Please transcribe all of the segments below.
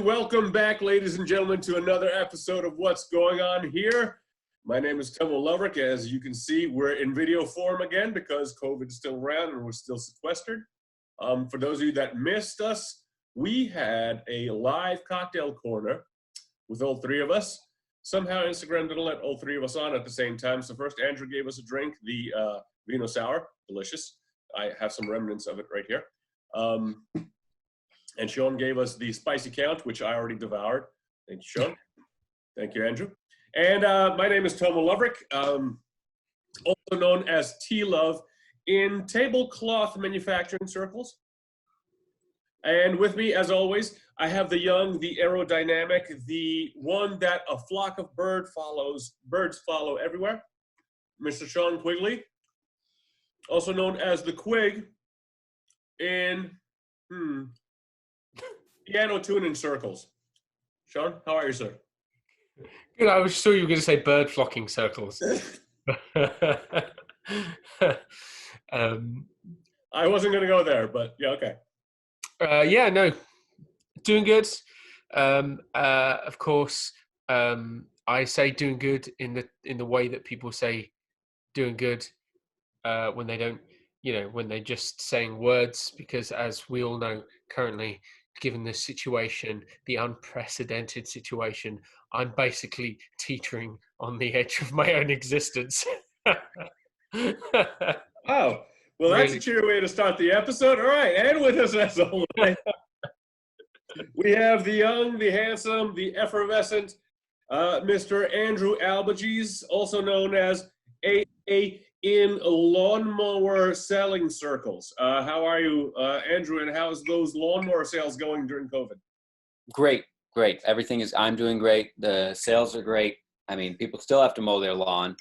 welcome back, ladies and gentlemen, to another episode of What's Going On Here. My name is Tomo Loverick. As you can see, we're in video form again because COVID is still around and we're still sequestered. For those of you that missed us, we had a live cocktail corner with all three of us. Somehow Instagram didn't let all three of us on at the same time. So first, Andrew gave us a drink, the Vino Sour, delicious. I have some remnants of it right here. And Sean gave us the Spicy Count, which I already devoured. Thank you, Sean. Thank you, Andrew. And my name is Tomo Loverick, also known as T-Love in tablecloth manufacturing circles. And with me, as always, I have the young, the aerodynamic, the one that a flock of birds follow everywhere, Mr. Sean Quigley, also known as the Quig in piano tuning circles. Sean, how are you, sir? Good. I was sure you were going to say bird flocking circles. I wasn't going to go there, but yeah, okay. Yeah, no, doing good. Of course, I say doing good in the way that people say doing good when they don't, when they're just saying words, because as we all know currently, given this situation, the unprecedented situation, I'm basically teetering on the edge of my own existence. Oh, well, that's a cheery way to start the episode. All right, and with us as always, we have the young, the handsome, the effervescent, Mr. Andrew Albages, also known as AA in lawnmower selling circles. How are you, Andrew, and how's those lawnmower sales going during COVID? Great. I'm doing great. The sales are great. I mean, people still have to mow their lawn.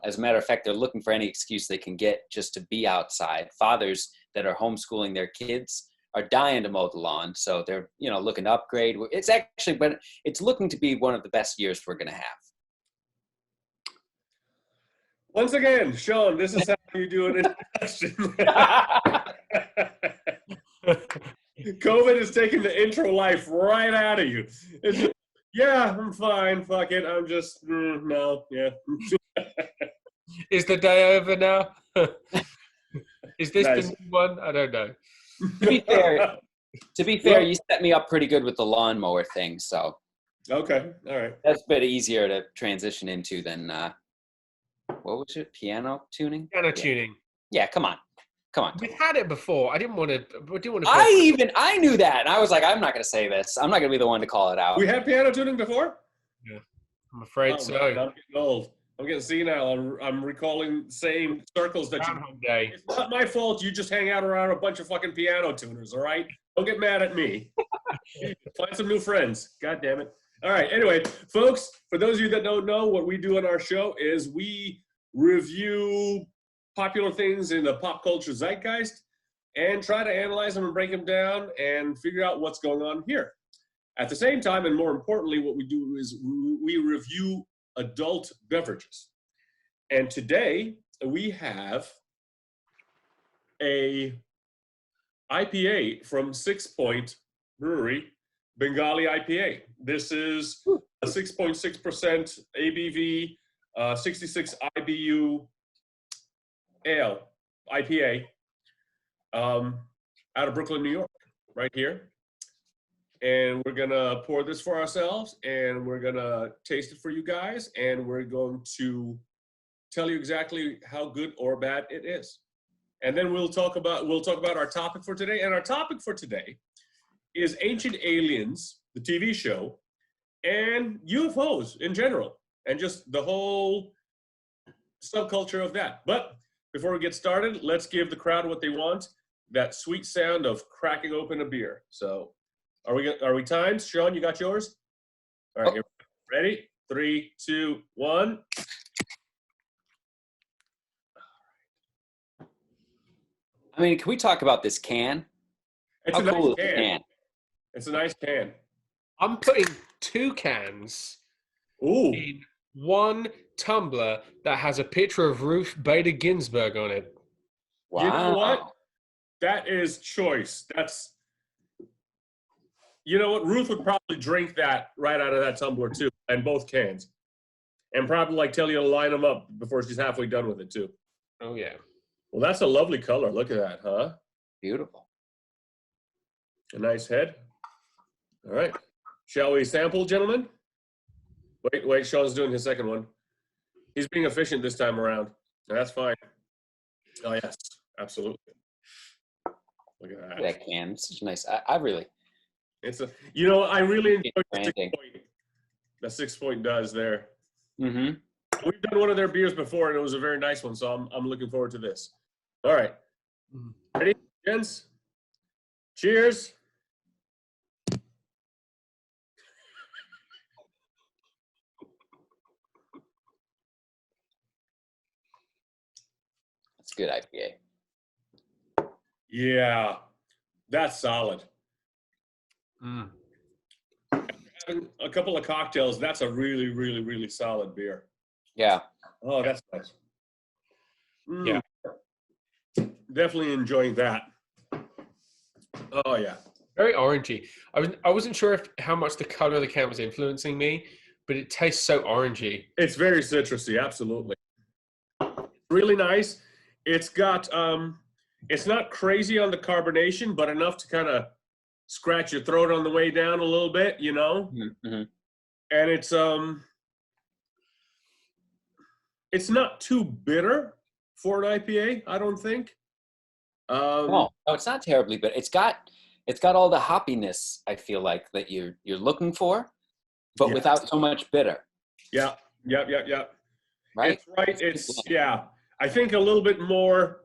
As a matter of fact, they're looking for any excuse they can get just to be outside. Fathers that are homeschooling their kids are dying to mow the lawn. So they're, looking to upgrade. It's looking to be one of the best years we're going to have. Once again, Sean, this is how you do an introduction. COVID is taking the intro life right out of you. It's just, yeah, I'm fine. Fuck it. I'm just, no, yeah. Is the day over now? Is this Nice. the new one? I don't know. To be fair, you set me up pretty good with the lawnmower thing. So okay, all right. That's a bit easier to transition into than what was it? Piano tuning? Piano tuning. Yeah, come on. We've had it before. I didn't want to. I knew that, and I was like, I'm not going to say this. I'm not going to be the one to call it out. We had piano tuning before? Yeah, I'm afraid so. Man, I'm getting old. I'm getting senile. I'm recalling the same circles that Day. It's not my fault. You just hang out around a bunch of fucking piano tuners, all right? Don't get mad at me. Find some new friends. God damn it. All right. Anyway, folks, for those of you that don't know, what we do on our show is we review popular things in the pop culture zeitgeist and try to analyze them and break them down and figure out what's going on here. At the same time, and more importantly, what we do is we review adult beverages. And today we have a IPA from Sixpoint Brewery, Bengali IPA. This is a 6.6% ABV, 66 IBU Ale, IPA, out of Brooklyn, New York, right here. And we're gonna pour this for ourselves, and we're gonna taste it for you guys, and we're going to tell you exactly how good or bad it is. And then we'll talk about our topic for today. And our topic for today is Ancient Aliens, the TV show, and UFOs in general, and just the whole subculture of that. But before we get started, let's give the crowd what they want, that sweet sound of cracking open a beer. So are we timed? Sean, you got yours? All right, ready? 3, 2, 1. I mean, can we talk about this can? It's a nice can. It's a nice can. I'm putting 2 cans in one tumbler that has a picture of Ruth Bader Ginsburg on it. Wow. You know what? That is choice. You know what? Ruth would probably drink that right out of that tumbler too, and both cans, and probably like tell you to line them up before she's halfway done with it too. Oh yeah. Well, that's a lovely color. Look at that, huh? Beautiful. A nice head. All right. Shall we sample, gentlemen? Wait. Sean's doing his second one. He's being efficient this time around. That's fine. Oh yes, absolutely. Look at that. That can. It's such a nice. I really. It's a. You know, I really enjoy the Branding. 6 point. The 6 point does there. Mm-hmm. We've done one of their beers before, and it was a very nice one. So I'm looking forward to this. All right. Ready, gents? Cheers. It's a good IPA. Yeah, that's solid. Mm. Having a couple of cocktails, that's a really, really, really solid beer. Yeah. Oh, that's nice. Yeah. Definitely enjoying that. Oh yeah. Very orangey. I wasn't sure how much the color of the can was influencing me, but it tastes so orangey. It's very citrusy, absolutely. Really nice. It's got it's not crazy on the carbonation, but enough to kind of scratch your throat on the way down a little bit, you know? Mm-hmm. And it's not too bitter for an IPA, I don't think. No, it's not terribly, but it's got all the hoppiness, I feel like, that you're looking for, but Yeah. without so much bitter. Yeah. Right? It's right. It's yeah. I think a little bit more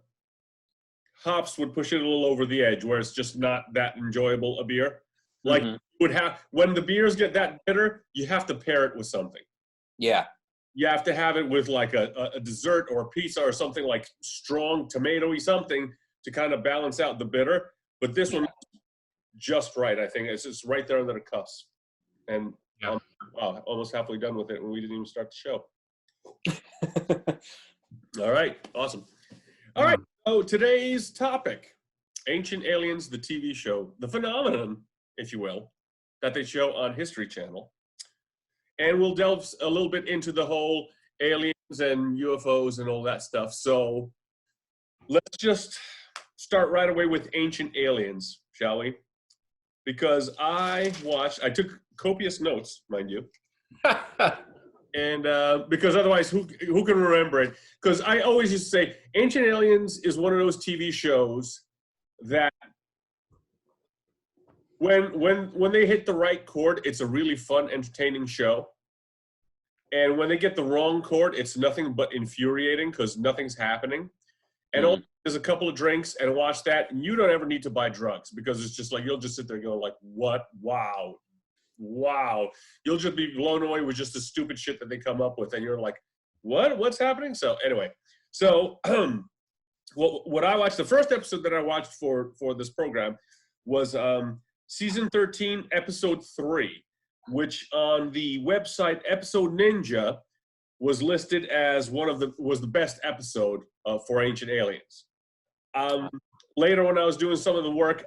hops would push it a little over the edge, where it's just not that enjoyable a beer. Like would have when the beers get that bitter, you have to pair it with something. Yeah. You have to have it with like a dessert or a pizza or something like strong tomatoey something to kind of balance out the bitter. But this one just right. I think it's just right there under the cusp. And Yeah. wow, almost halfway done with it when we didn't even start the show. All right, awesome. All right, so today's topic, Ancient Aliens, the TV show, the phenomenon, if you will, that they show on History Channel. And we'll delve a little bit into the whole aliens and UFOs and all that stuff. So let's just start right away with Ancient Aliens, shall we? Because I took copious notes, mind you. And because otherwise, who can remember it? Because I always used to say, Ancient Aliens is one of those TV shows that when they hit the right chord, it's a really fun, entertaining show. And when they get the wrong chord, it's nothing but infuriating because nothing's happening. And all there's a couple of drinks and watch that, and you don't ever need to buy drugs because it's just like you'll just sit there going like, what? Wow. You'll just be blown away with just the stupid shit that they come up with, and you're like, what's happening? So anyway, what I watched, the first episode that I watched for this program was season 13, episode 3, which on the website Episode Ninja was listed as was the best episode for Ancient Aliens. Later, when I was doing some of the work,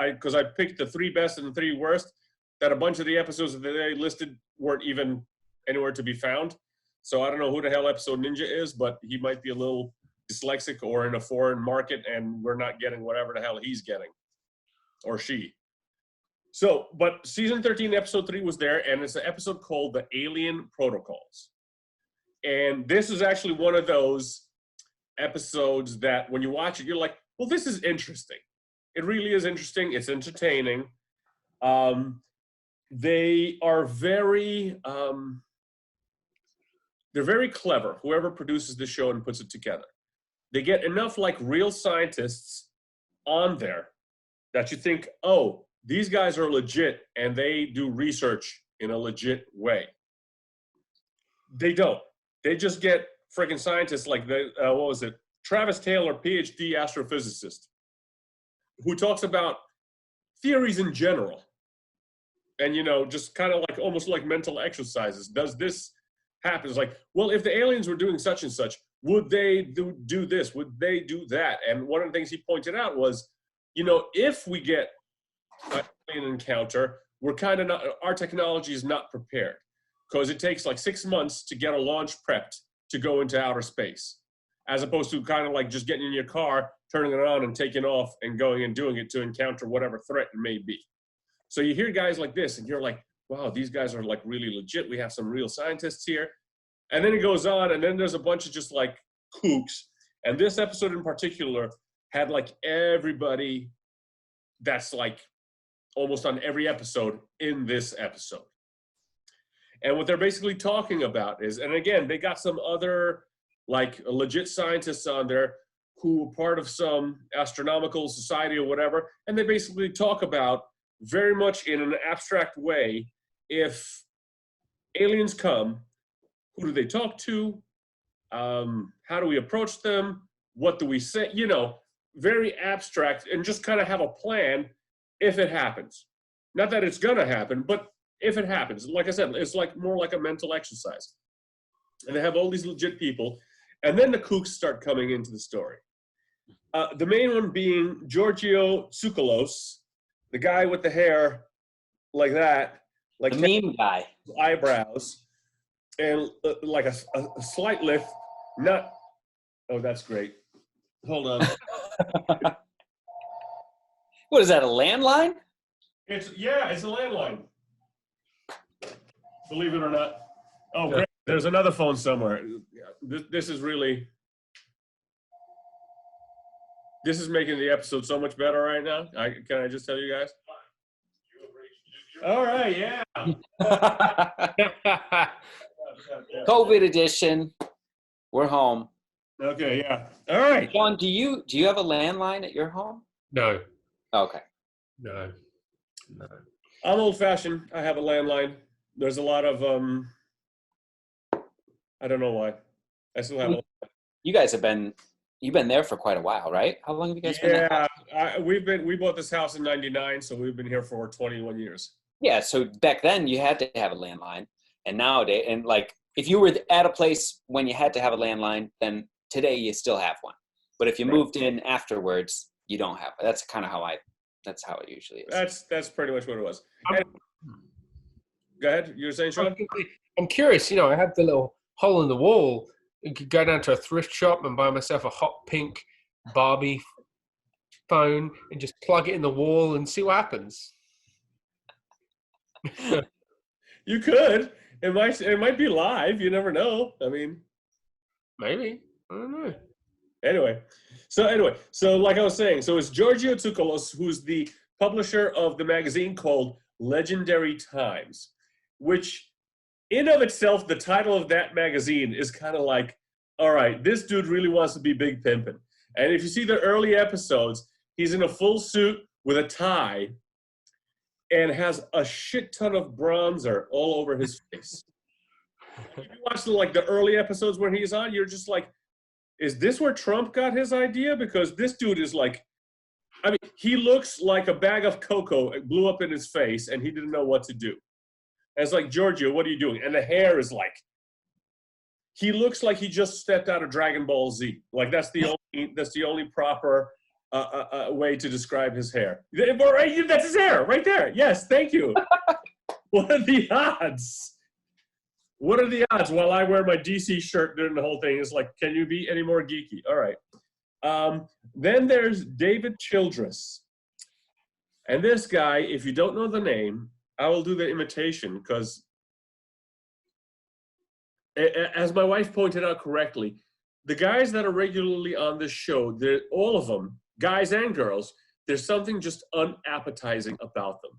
because I picked the 3 best and the 3 worst, that a bunch of the episodes that they listed weren't even anywhere to be found. So I don't know who the hell Episode Ninja is, but he might be a little dyslexic or in a foreign market, and we're not getting whatever the hell he's getting, or she. So, but season 13, episode 3 was there, and it's an episode called The Alien Protocols. And this is actually one of those episodes that when you watch it, you're like, well, this is interesting. It really is interesting. It's entertaining. They are they're very clever, whoever produces the show and puts it together. They get enough like real scientists on there that you think, oh, these guys are legit and they do research in a legit way. They don't. They just get freaking scientists like Travis Taylor, PhD astrophysicist, who talks about theories in general. And, just kind of like almost like mental exercises. Does this happen? It's like, well, if the aliens were doing such and such, would they do this? Would they do that? And one of the things he pointed out was, if we get an alien encounter, we're kind of not, our technology is not prepared because it takes like 6 months to get a launch prepped to go into outer space, as opposed to kind of like just getting in your car, turning it on and taking off and going and doing it to encounter whatever threat it may be. So you hear guys like this and you're like, wow, these guys are like really legit. We have some real scientists here. And then it goes on, and then there's a bunch of just like kooks. And this episode in particular had like everybody that's like almost on every episode in this episode. And what they're basically talking about is, and again, they got some other like legit scientists on there who are part of some astronomical society or whatever, and they basically talk about very much in an abstract way, if aliens come, who do they talk to? How do we approach them? What do we say? You know, very abstract, and just kind of have a plan if it happens. Not that it's gonna happen, but if it happens. Like I said, it's like more like a mental exercise. And they have all these legit people, and then the kooks start coming into the story. The main one being Giorgio Tsoukalos, the guy with the hair like that, like the meme guy, eyebrows, and like a slight lift. Not. Oh, that's great. Hold on. What is that? A landline? It's a landline. Believe it or not. Oh, great. There's another phone somewhere. This is really. This is making the episode so much better right now. Can I just tell you guys? All right, yeah. COVID edition. We're home. Okay, yeah. All right. John, do you have a landline at your home? No. Okay. No. I'm old-fashioned. I have a landline. There's a lot of I don't know why. I still have. You guys you've been there for quite a while, right? How long have you guys been there? Yeah, we bought this house in '99, so we've been here for 21 years. Yeah, so back then you had to have a landline, and nowadays, and like if you were at a place when you had to have a landline, then today you still have one. But if you moved in afterwards, you don't have it. That's kind of that's how it usually is. That's pretty much what it was. Go ahead. You were saying, Sean? I'm curious. You know, I have the little hole in the wall. I could go down to a thrift shop and buy myself a hot pink Barbie phone and just plug it in the wall and see what happens. You could. It might be live. You never know. I mean, maybe. I don't know. Anyway, so like I was saying, so it's Giorgio Tsoukalos, who's the publisher of the magazine called Legendary Times, which in of itself, the title of that magazine is kind of like, all right, this dude really wants to be big pimpin'. And if you see the early episodes, he's in a full suit with a tie and has a shit ton of bronzer all over his face. If you watch the early episodes where he's on, you're just like, is this where Trump got his idea? Because this dude is like, I mean, he looks like a bag of cocoa blew up in his face and he didn't know what to do. And it's like, Giorgio, what are you doing? And the hair is like, he looks like he just stepped out of Dragon Ball Z. Like that's the only proper way to describe his hair. That's his hair right there. Yes, thank you. What are the odds? What are the odds while I wear my DC shirt during the whole thing? It's like, can you be any more geeky? All right. Then there's David Childress. And this guy, if you don't know the name, I will do the imitation because, as my wife pointed out correctly, the guys that are regularly on this show, all of them, guys and girls, there's something just unappetizing about them.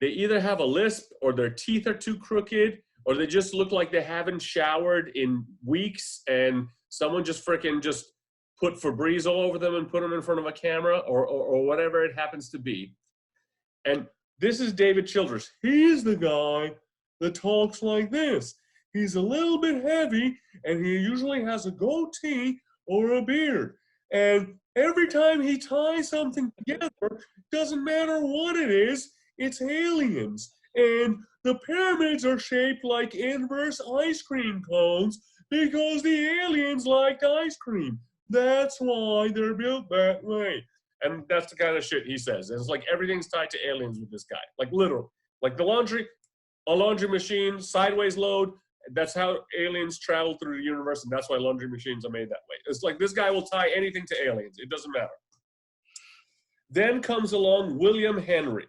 They either have a lisp or their teeth are too crooked or they just look like they haven't showered in weeks and someone just freaking just put Febreze all over them and put them in front of a camera or whatever it happens to be. And this is David Childress. He's the guy that talks like this. He's a little bit heavy and he usually has a goatee or a beard. And every time he ties something together, doesn't matter what it is, it's aliens. And the pyramids are shaped like inverse ice cream cones because the aliens liked ice cream. That's why they're built that way. And that's the kind of shit he says. And it's like everything's tied to aliens with this guy. Like literally. Like the laundry, a laundry machine, sideways load. That's how aliens travel through the universe, and that's why laundry machines are made that way. It's like this guy will tie anything to aliens. It doesn't matter. Then comes along William Henry.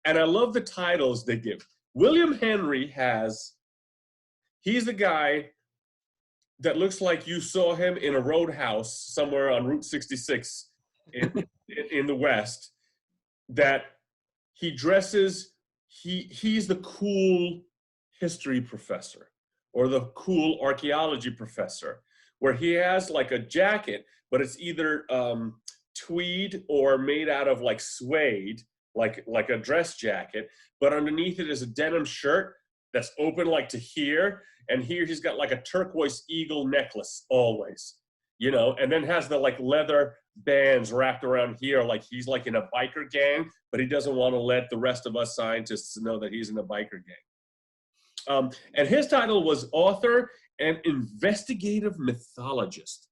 And I love the titles they give. William Henry he's the guy that looks like you saw him in a roadhouse somewhere on Route 66 in the West, that he dresses, he's the cool history professor or the cool archaeology professor, where he has like a jacket, but it's either tweed or made out of like suede, like a dress jacket, but underneath it is a denim shirt that's open like to here, and here he's got like a turquoise eagle necklace always, you know, and then has the like leather bands wrapped around here like he's like in a biker gang, but he doesn't want to let the rest of us scientists know that he's in a biker gang. And his title was author and investigative mythologist.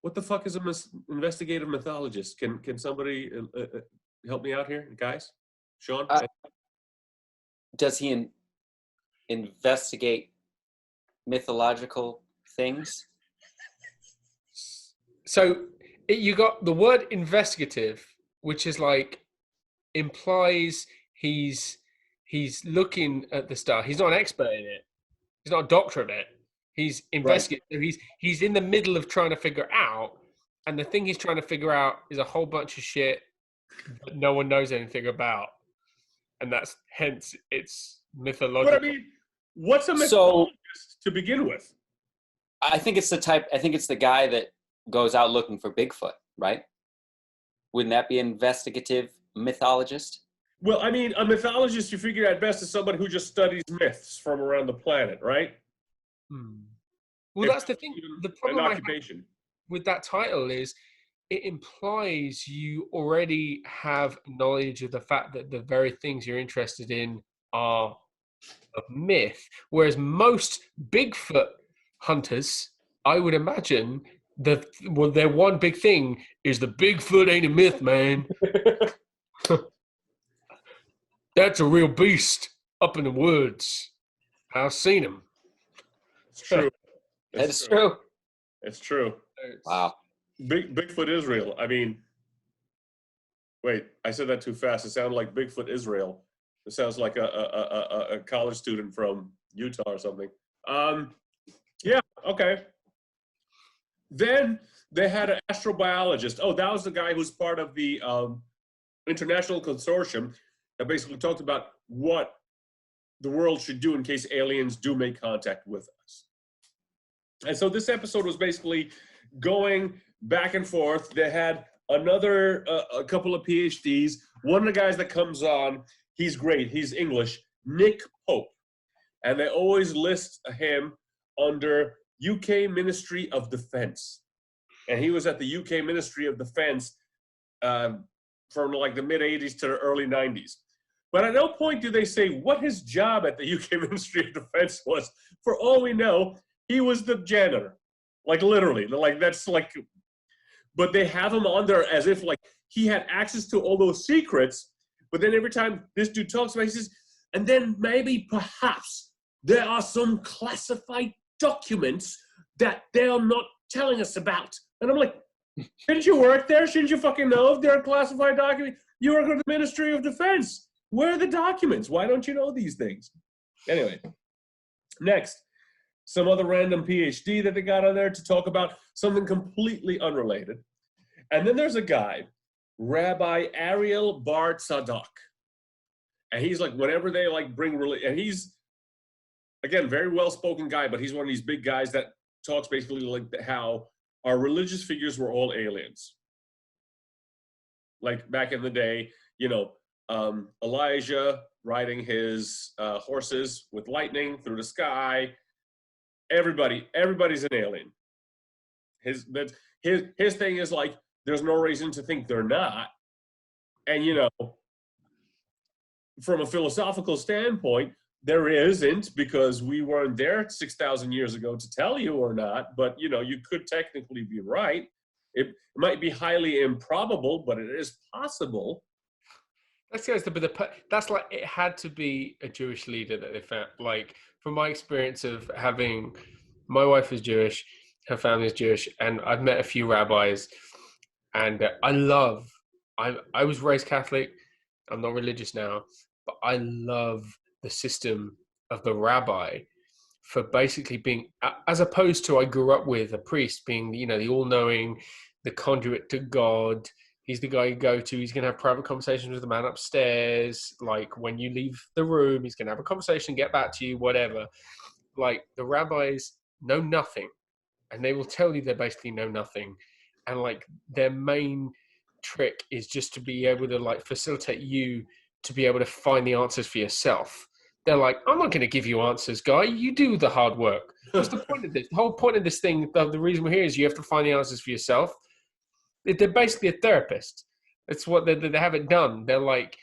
What the fuck is a investigative mythologist? Can somebody help me out here, guys? Sean? Does he investigate mythological things? So you got the word investigative, which is like implies he's looking at the stuff. He's not an expert in it. He's not a doctor of it. He's investigating. Right. He's in the middle of trying to figure out, and the thing he's trying to figure out is a whole bunch of shit that no one knows anything about, and that's hence it's mythological. But I mean, what's a mythologist to begin with? I think it's the guy that goes out looking for Bigfoot, right? Wouldn't that be an investigative mythologist? Well, I mean, a mythologist, you figure at best, is somebody who just studies myths from around the planet, right? Well, that's the thing. The problem I have with that title is it implies you already have knowledge of the fact that the very things you're interested in are a myth, whereas most Bigfoot hunters, I would imagine, their one big thing is the Bigfoot ain't a myth, man. That's a real beast up in the woods. I've seen him. It's true. It's true. It's true. Wow. Bigfoot is real. I mean, wait, I said that too fast. It sounded like Bigfoot Israel. It sounds like a college student from Utah or something. Yeah, okay. Then they had an astrobiologist. Oh, that was the guy who's part of the international consortium that basically talked about what the world should do in case aliens do make contact with us. And so this episode was basically going back and forth. They had a couple of PhDs. One of the guys that comes on, he's great. He's English, Nick Pope. And they always list him under UK Ministry of Defense. And he was at the UK Ministry of Defense from like the mid-'80s to the early 90s. But at no point do they say what his job at the UK Ministry of Defense was. For all we know, he was the janitor. Like literally, like that's like, but they have him on there as if like he had access to all those secrets. But then every time this dude talks about it, he says, and then maybe perhaps there are some classified documents that they're not telling us about. And I'm like, didn't you work there? Shouldn't you fucking know if they're classified documents? You work with the Ministry of Defense. Where are the documents? Why don't you know these things? Anyway, next, some other random PhD that they got on there to talk about something completely unrelated. And then there's a guy, Rabbi Ariel Bar Tzadok. And he's like, whenever they like bring religion, and he's, again, very well-spoken guy, but he's one of these big guys that talks basically like how our religious figures were all aliens. Like back in the day, you know, Elijah riding his horses with lightning through the sky. Everybody's an alien. His thing is like, there's no reason to think they're not. And, you know, from a philosophical standpoint, there isn't, because we weren't there 6,000 years ago to tell you or not, but, you know, you could technically be right. It might be highly improbable, but it is possible. That's like, it had to be a Jewish leader that they found. Like, from my experience of having, my wife is Jewish, her family is Jewish, and I've met a few rabbis, and I was raised Catholic. I'm not religious now, but I love the system of the rabbi for basically being, as opposed to I grew up with a priest being, the all-knowing, the conduit to God. He's the guy you go to. He's going to have private conversations with the man upstairs. Like, when you leave the room, he's going to have a conversation, get back to you, whatever. Like, the rabbis know nothing, and they will tell you they basically know nothing. And like, their main trick is just to be able to like facilitate you to be able to find the answers for yourself. They're like, I'm not going to give you answers, guy. You do the hard work. What's the point of this? The whole point of this thing, the reason we're here is you have to find the answers for yourself. They're basically a therapist. That's what they have it done. They're like,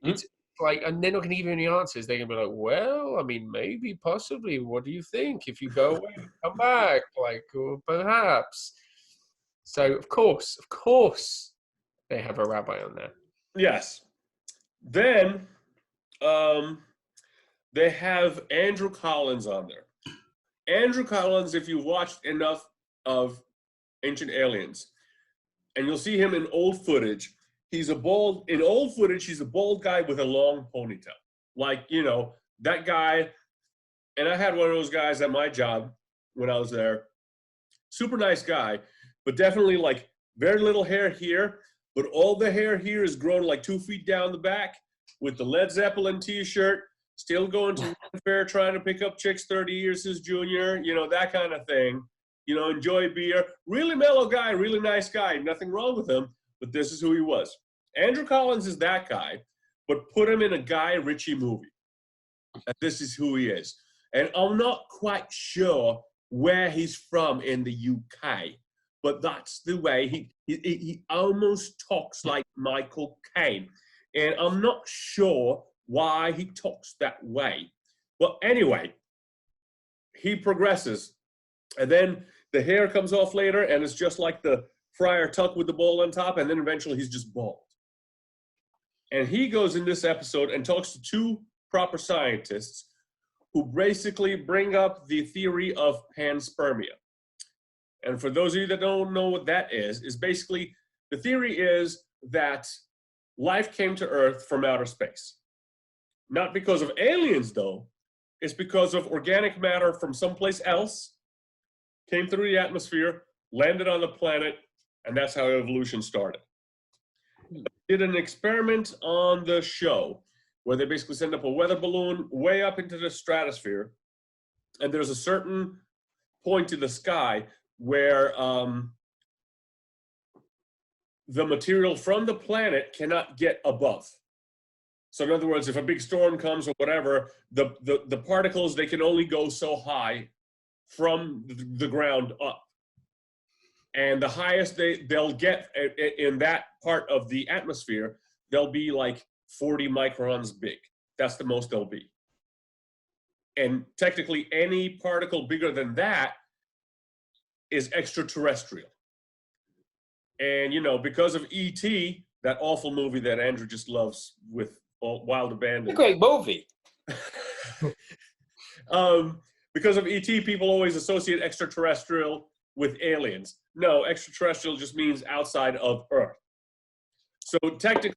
it's like, and they're not going to give you any answers. They're going to be like, well, I mean, maybe, possibly. What do you think? If you go away, come back, like, or perhaps. So, of course, they have a rabbi on there. Yes. Then they have Andrew Collins on there. Andrew Collins, if you've watched enough of Ancient Aliens, and you'll see him in old footage, he's a bald guy with a long ponytail. Like, that guy, and I had one of those guys at my job when I was there. Super nice guy, but definitely like very little hair here, but all the hair here is grown like 2 feet down the back, with the Led Zeppelin t-shirt, still going to fair, trying to pick up chicks 30 years his junior, that kind of thing. Enjoy beer. Really mellow guy, really nice guy. Nothing wrong with him, but this is who he was. Andrew Collins is that guy, but put him in a Guy Ritchie movie. And this is who he is. And I'm not quite sure where he's from in the UK, but that's the way he almost talks like Michael Caine. And I'm not sure why he talks that way. Well, anyway, he progresses. And then the hair comes off later, and it's just like the Friar Tuck with the ball on top, and then eventually he's just bald. And he goes in this episode and talks to two proper scientists who basically bring up the theory of panspermia. And for those of you that don't know what that is basically the theory is that life came to Earth from outer space. Not because of aliens, though. It's because of organic matter from someplace else, came through the atmosphere, landed on the planet, and that's how evolution started. They did an experiment on the show where they basically send up a weather balloon way up into the stratosphere, and there's a certain point in the sky where the material from the planet cannot get above. So in other words, if a big storm comes or whatever, the particles, they can only go so high from the ground up. And the highest they'll get in that part of the atmosphere, they'll be like 40 microns big. That's the most they'll be. And technically any particle bigger than that is extraterrestrial. And, because of E.T., that awful movie that Andrew just loves with Wild Abandon. A great movie. Because of E.T., people always associate extraterrestrial with aliens. No, extraterrestrial just means outside of Earth. So technically,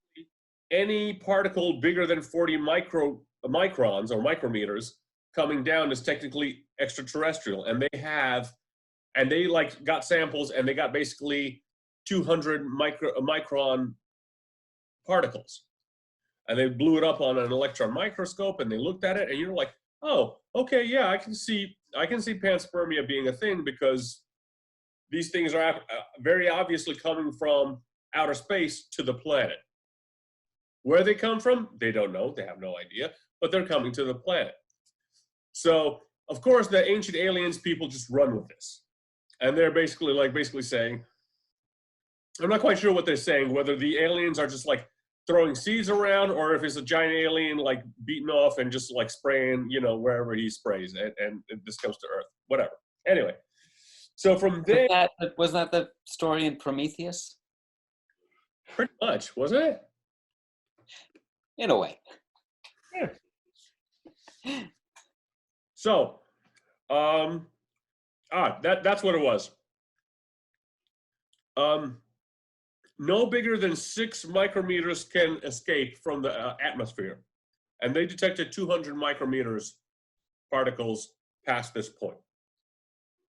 any particle bigger than 40 microns or micrometers coming down is technically extraterrestrial. And they got samples, and they got basically 200 micron particles. And they blew it up on an electron microscope, and they looked at it, and you're like, oh, okay, yeah, I can see panspermia being a thing, because these things are very obviously coming from outer space to the planet. Where they come from, they don't know. They have no idea, but they're coming to the planet. So, of course, the Ancient Aliens people just run with this. And they're basically saying, I'm not quite sure what they're saying, whether the aliens are just like throwing seeds around, or if it's a giant alien like beating off and just like spraying, wherever he sprays, and this comes to Earth, whatever. Anyway, So from there, Wasn't that the story in Prometheus? pretty much, wasn't it? In a way. Yeah. So, that's what it was. No bigger than 6 micrometers can escape from the atmosphere, and they detected 200 micrometers particles past this point.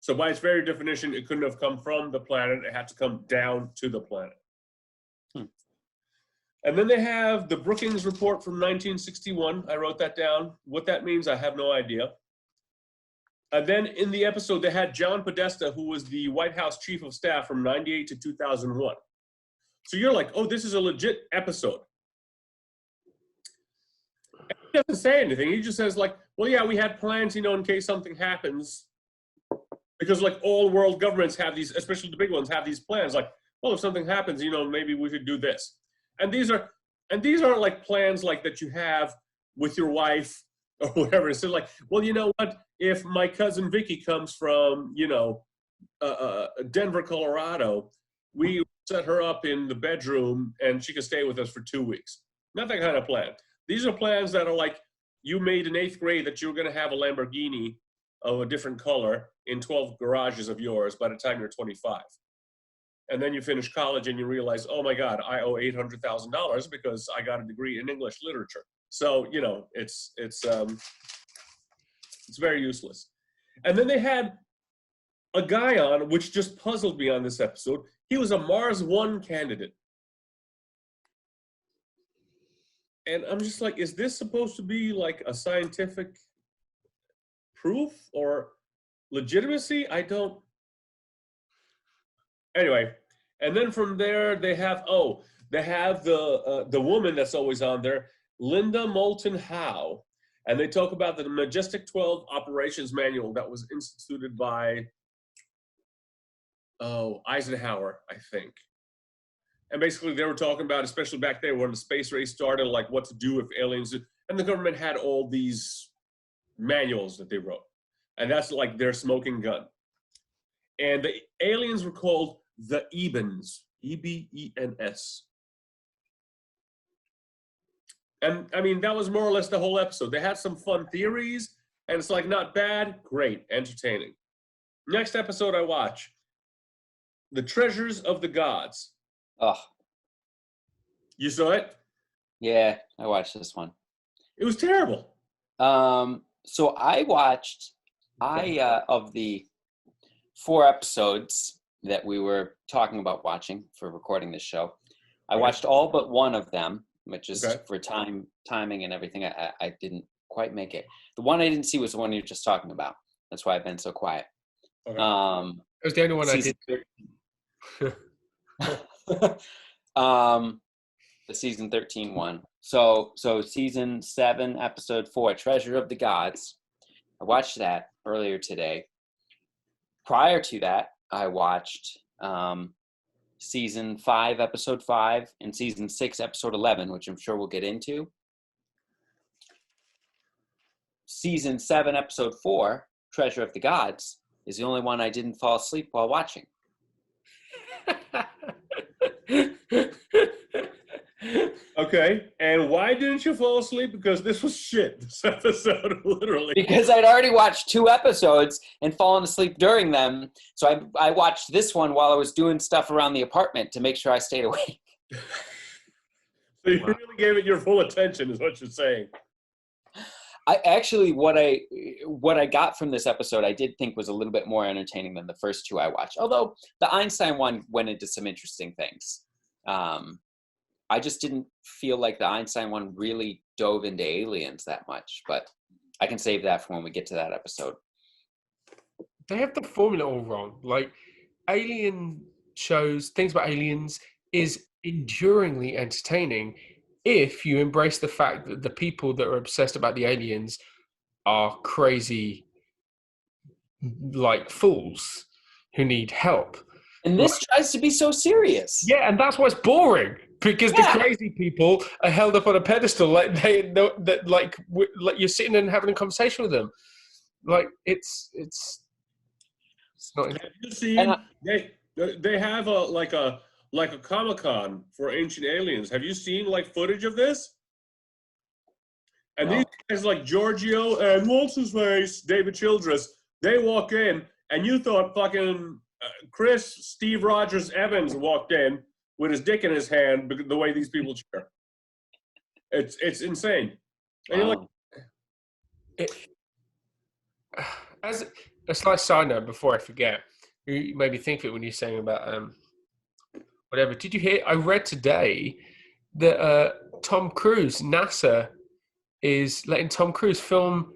So by its very definition, it couldn't have come from the planet. It had to come down to the planet. And then they have the Brookings report from 1961. I wrote that down. What that means, I have no idea. And then in the episode, they had John Podesta, who was the White House chief of staff from 98 to 2001. So you're like, oh, this is a legit episode. And he doesn't say anything. He just says like, well, yeah, we had plans, in case something happens. Because like all world governments have these, especially the big ones, have these plans. Like, well, if something happens, maybe we should do this. And these aren't like plans like that you have with your wife or whatever. It's like, well, you know what? If my cousin Vicky comes from, Denver, Colorado, we set her up in the bedroom and she can stay with us for 2 weeks. Not that kind of plan. These are plans that are like, you made in 8th grade that you're going to have a Lamborghini of a different color in 12 garages of yours by the time you're 25. And then you finish college and you realize, oh my God, I owe $800,000 because I got a degree in English literature. So, it's very useless. And then they had a guy on, which just puzzled me on this episode. He was a Mars One candidate. And I'm just like, is this supposed to be like a scientific proof or legitimacy? Anyway, and then from there they have the woman that's always on there, Linda Moulton Howe, and they talk about the Majestic 12 operations manual that was instituted by Eisenhower, I think. And basically they were talking about, especially back there when the space race started, like what to do if aliens, and the government had all these manuals that they wrote. And that's like their smoking gun. And the aliens were called the Ebens, E-B-E-N-S. And I mean, that was more or less the whole episode. They had some fun theories, and it's like not bad, great, entertaining. Next episode I watch, The Treasures of the Gods. Oh. You saw it? Yeah, I watched this one. It was terrible. So I watched, of the 4 episodes that we were talking about watching for recording this show, I watched all but one of them, which is for timing and everything. I didn't quite make it. The one I didn't see was the one you're just talking about. That's why I've been so quiet. Okay. It was the only one I did. The season 13 one. So season 7, episode 4, Treasure of the Gods. I watched that earlier today. Prior to that, I watched season 5, episode 5, and season 6, episode 11, which I'm sure we'll get into. Season 7, episode 4, Treasure of the Gods, is the only one I didn't fall asleep while watching. Okay, and why didn't you fall asleep? Because this was shit, this episode, literally. Because I'd already watched 2 episodes and fallen asleep during them, so I watched this one while I was doing stuff around the apartment to make sure I stayed awake. So you really gave it your full attention, is what you're saying. I actually, what I got from this episode, I did think was a little bit more entertaining than the first 2 I watched. Although the Einstein one went into some interesting things. I just didn't feel like the Einstein one really dove into aliens that much, but I can save that for when we get to that episode. They have the formula all wrong. Like, alien shows, things about aliens is enduringly entertaining if you embrace the fact that the people that are obsessed about the aliens are crazy, like fools who need help. And this tries to be so serious. Yeah, and that's why it's boring. Because the crazy people are held up on a pedestal, like they know that, like you're sitting and having a conversation with them. Like it's. It's not. Have you seen And they have a Comic-Con for Ancient Aliens? Have you seen like footage of this? And No. these guys like Giorgio and what's his face, David Childress, they walk in, and you thought fucking Steve Rogers Evans walked in with his dick in his hand because the way these people cheer. It's insane. And you're like, As a slight side note, before I forget, you made me think of it when you're saying about whatever. Did you hear? I read today that Tom Cruise, NASA, is letting Tom Cruise film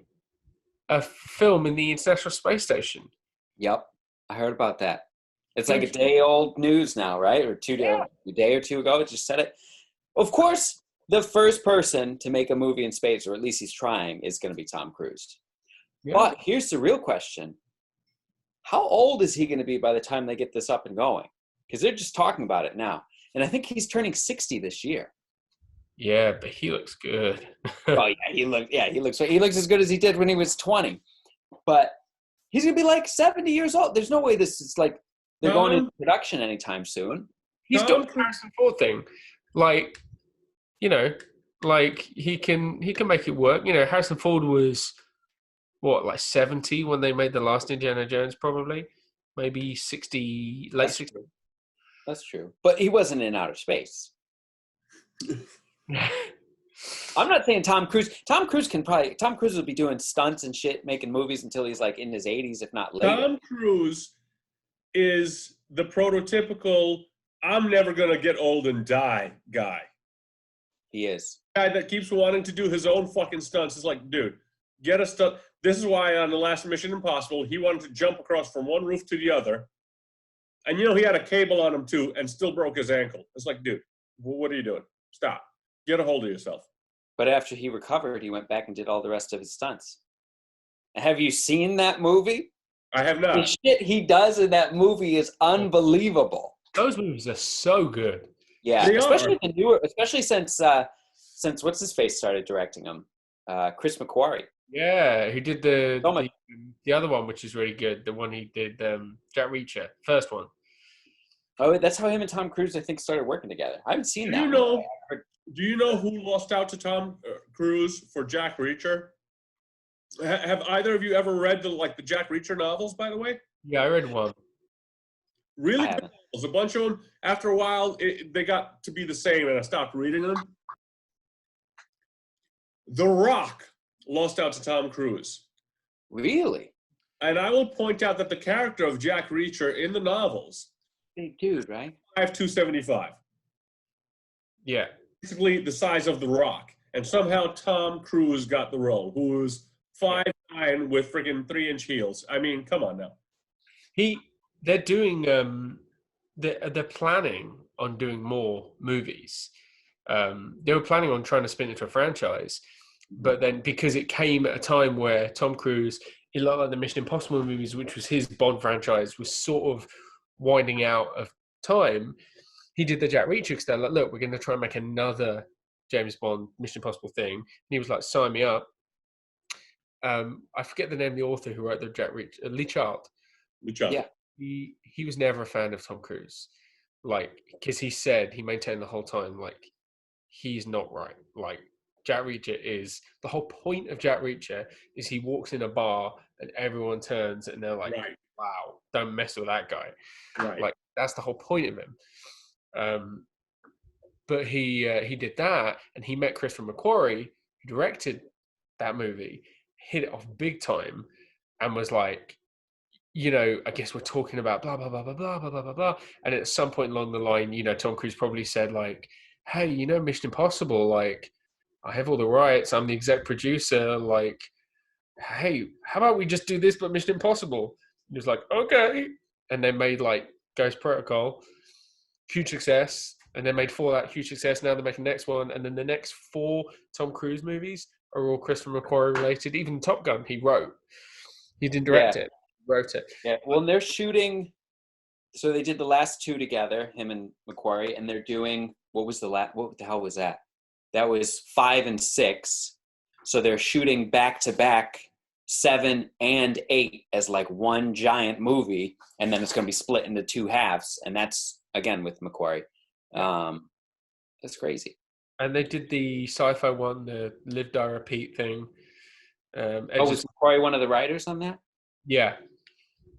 a film in the International Space Station. Yep, I heard about that. It's like a day old news now, right? Or a day or two ago, it just said it. Of course, the first person to make a movie in space, or at least he's trying, is going to be Tom Cruise. Yeah. But here's the real question. How old is he going to be by the time they get this up and going? Because they're just talking about it now. And I think he's turning 60 this year. Yeah, but he looks good. Oh, he looks as good as he did when he was 20. But he's going to be like 70 years old. There's no way this is like they're going into production anytime soon. He's got the Harrison Ford thing. Like, you know, like he can make it work. You know, Harrison Ford was what, like 70 when they made the last Indiana Jones, probably. Maybe 60, late 60s. That's true. But he wasn't in outer space. I'm not saying Tom Cruise. Tom Cruise will be doing stunts and shit, making movies until he's like in his 80s, if not later. Tom Cruise is the prototypical I'm never gonna get old and die guy. He is. Guy that keeps wanting to do his own fucking stunts. It's like, dude, get a stunt. This is why on the last Mission Impossible, he wanted to jump across from one roof to the other. And he had a cable on him too and still broke his ankle. It's like, dude, what are you doing? Stop. Get a hold of yourself. But after he recovered, he went back and did all the rest of his stunts. Have you seen that movie? I have not. The shit he does in that movie is unbelievable. Those movies are so good. Yeah, especially the newer, especially since what's his face started directing them, Chris McQuarrie. Yeah, who did the other one, which is really good. The one he did, Jack Reacher, first one. Oh, that's how him and Tom Cruise, I think, started working together. I haven't seen that. Do you know who lost out to Tom Cruise for Jack Reacher? Have either of you ever read the Jack Reacher novels, by the way? Yeah, I read one. Really good novels. A bunch of them. After a while, they got to be the same, and I stopped reading them. The Rock lost out to Tom Cruise. Really? And I will point out that the character of Jack Reacher in the novels, big dude, right? 275. Yeah. Basically the size of The Rock. And somehow Tom Cruise got the role, who was 5'9" with freaking 3-inch heels. I mean, come on now. They're doing they're planning on doing more movies. They were planning on trying to spin it into a franchise, but then because it came at a time where Tom Cruise, it looked like the Mission Impossible movies, which was his Bond franchise, was sort of winding out of time, he did the Jack Reacher because they're like, look, we're going to try and make another James Bond Mission Impossible thing. And he was like, sign me up. I forget the name of the author who wrote the Jack Reacher, Lee Child. Yeah. He was never a fan of Tom Cruise, like, because he maintained the whole time, like, he's not right. Like, Jack Reacher is, the whole point of Jack Reacher is he walks in a bar and everyone turns and they're like, wow, don't mess with that guy. Right. Like, that's the whole point of him. But he did that, and he met Christopher McQuarrie, who directed that movie, hit it off big time, and was like, I guess we're talking about blah, blah, blah, blah, blah, blah, blah, blah, blah. And at some point along the line, Tom Cruise probably said, like, hey, Mission Impossible, like, I have all the rights. I'm the exec producer. Like, hey, how about we just do this, but Mission Impossible? He was like, okay. And they made, like, Ghost Protocol, huge success. And they made 4 that huge success. Now they're making the next one. And then the next 4 Tom Cruise movies are all Christopher McQuarrie related. Even Top Gun, he wrote. He didn't direct it. He wrote it. Yeah, well, they're shooting. So they did the last 2 together, him and McQuarrie. And they're doing, what the hell was that? That was 5 and 6. So they're shooting back to back 7 and 8 as like one giant movie, and then it's going to be split into 2 halves, and that's again with Macquarie. That's crazy. And they did the sci-fi one, the Live Die Repeat thing. Was Macquarie one of the writers on that? Yeah,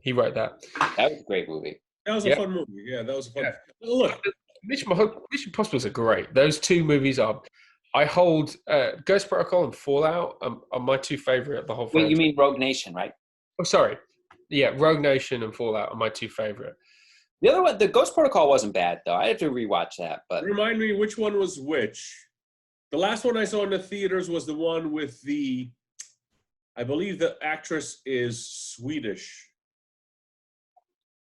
he wrote that. That was a great movie. That was a fun movie. Yeah, that was a fun. Yeah. Look, Mission Impossible are great. Those 2 movies are. I hold Ghost Protocol and Fallout are my 2 favorite of the whole. Wait, you mean Rogue Nation, right? Oh, sorry. Yeah, Rogue Nation and Fallout are my 2 favorite. The other one, the Ghost Protocol wasn't bad though. I have to rewatch that. But remind me which one was which. The last one I saw in the theaters was the one with I believe the actress is Swedish.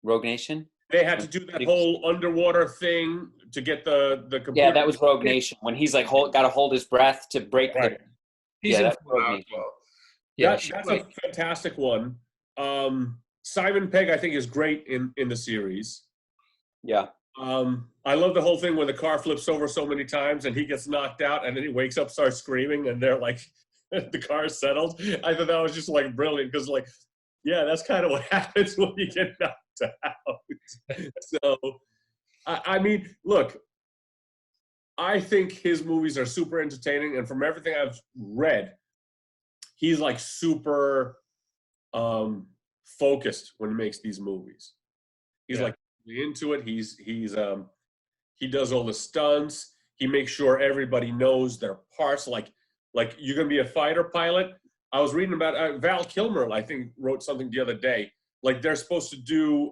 Rogue Nation? They had to do that whole underwater thing to get the computer. Yeah, that was Rogue Nation when he's like got to hold his breath to break. Right. That's Rogue Nation. Well. Yeah, that's a fantastic one. Simon Pegg, I think, is great in the series. Yeah. I love the whole thing where the car flips over so many times and he gets knocked out and then he wakes up, starts screaming, and they're like, the car's settled. I thought that was just like brilliant because, like, yeah, that's kind of what happens when you get knocked out. So, I mean, look, I think his movies are super entertaining, and from everything I've read, he's like super focused when he makes these movies. He's like into it. He does all the stunts. He makes sure everybody knows their parts. Like you're gonna be a fighter pilot. I was reading about Val Kilmer, I think, wrote something the other day. Like they're supposed to do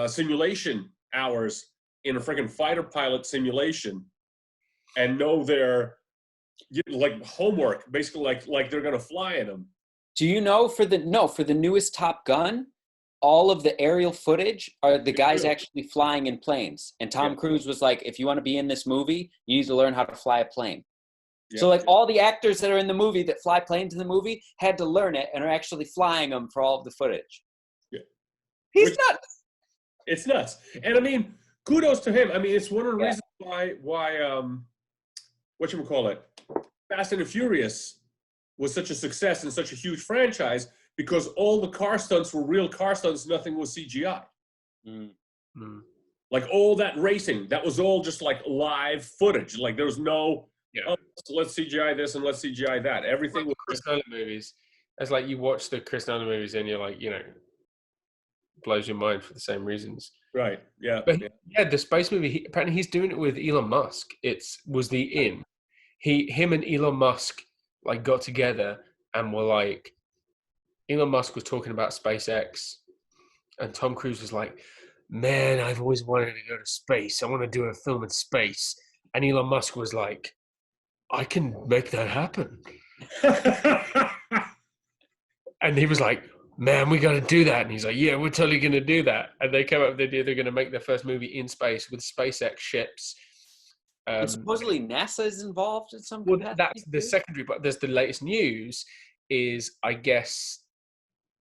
simulation hours in a freaking fighter pilot simulation, and know their like homework, basically like they're gonna fly in them. Do you know for the newest Top Gun, all of the aerial footage are the guys actually flying in planes. And Tom Cruise was like, if you want to be in this movie, you need to learn how to fly a plane. Yeah. So like all the actors that are in the movie that fly planes in the movie had to learn it and are actually flying them for all of the footage. Yeah. He's nuts. It's nuts. And I mean, kudos to him. I mean, it's one of the reasons why whatchamacallit, Fast and the Furious was such a success and such a huge franchise, because all the car stunts were real car stunts. Nothing was CGI. Like all that racing, that was all just like live footage. Like there was no, let's CGI this and let's CGI that. Everything was Chris Nolan movies. It's like you watch the Chris Nolan movies and you're like, blows your mind for the same reasons. Right. Yeah. But the space movie. Apparently, he's doing it with Elon Musk. Him and Elon Musk like got together and were like, Elon Musk was talking about SpaceX, and Tom Cruise was like, man, I've always wanted to go to space. I want to do a film in space. And Elon Musk was like, I can make that happen. And he was like, man, we got to do that. And he's like, yeah, we're totally going to do that. And they came up with the idea they're going to make their first movie in space with SpaceX ships. And supposedly NASA is involved in some capacity. Well, that's the secondary, but there's the latest news is, I guess,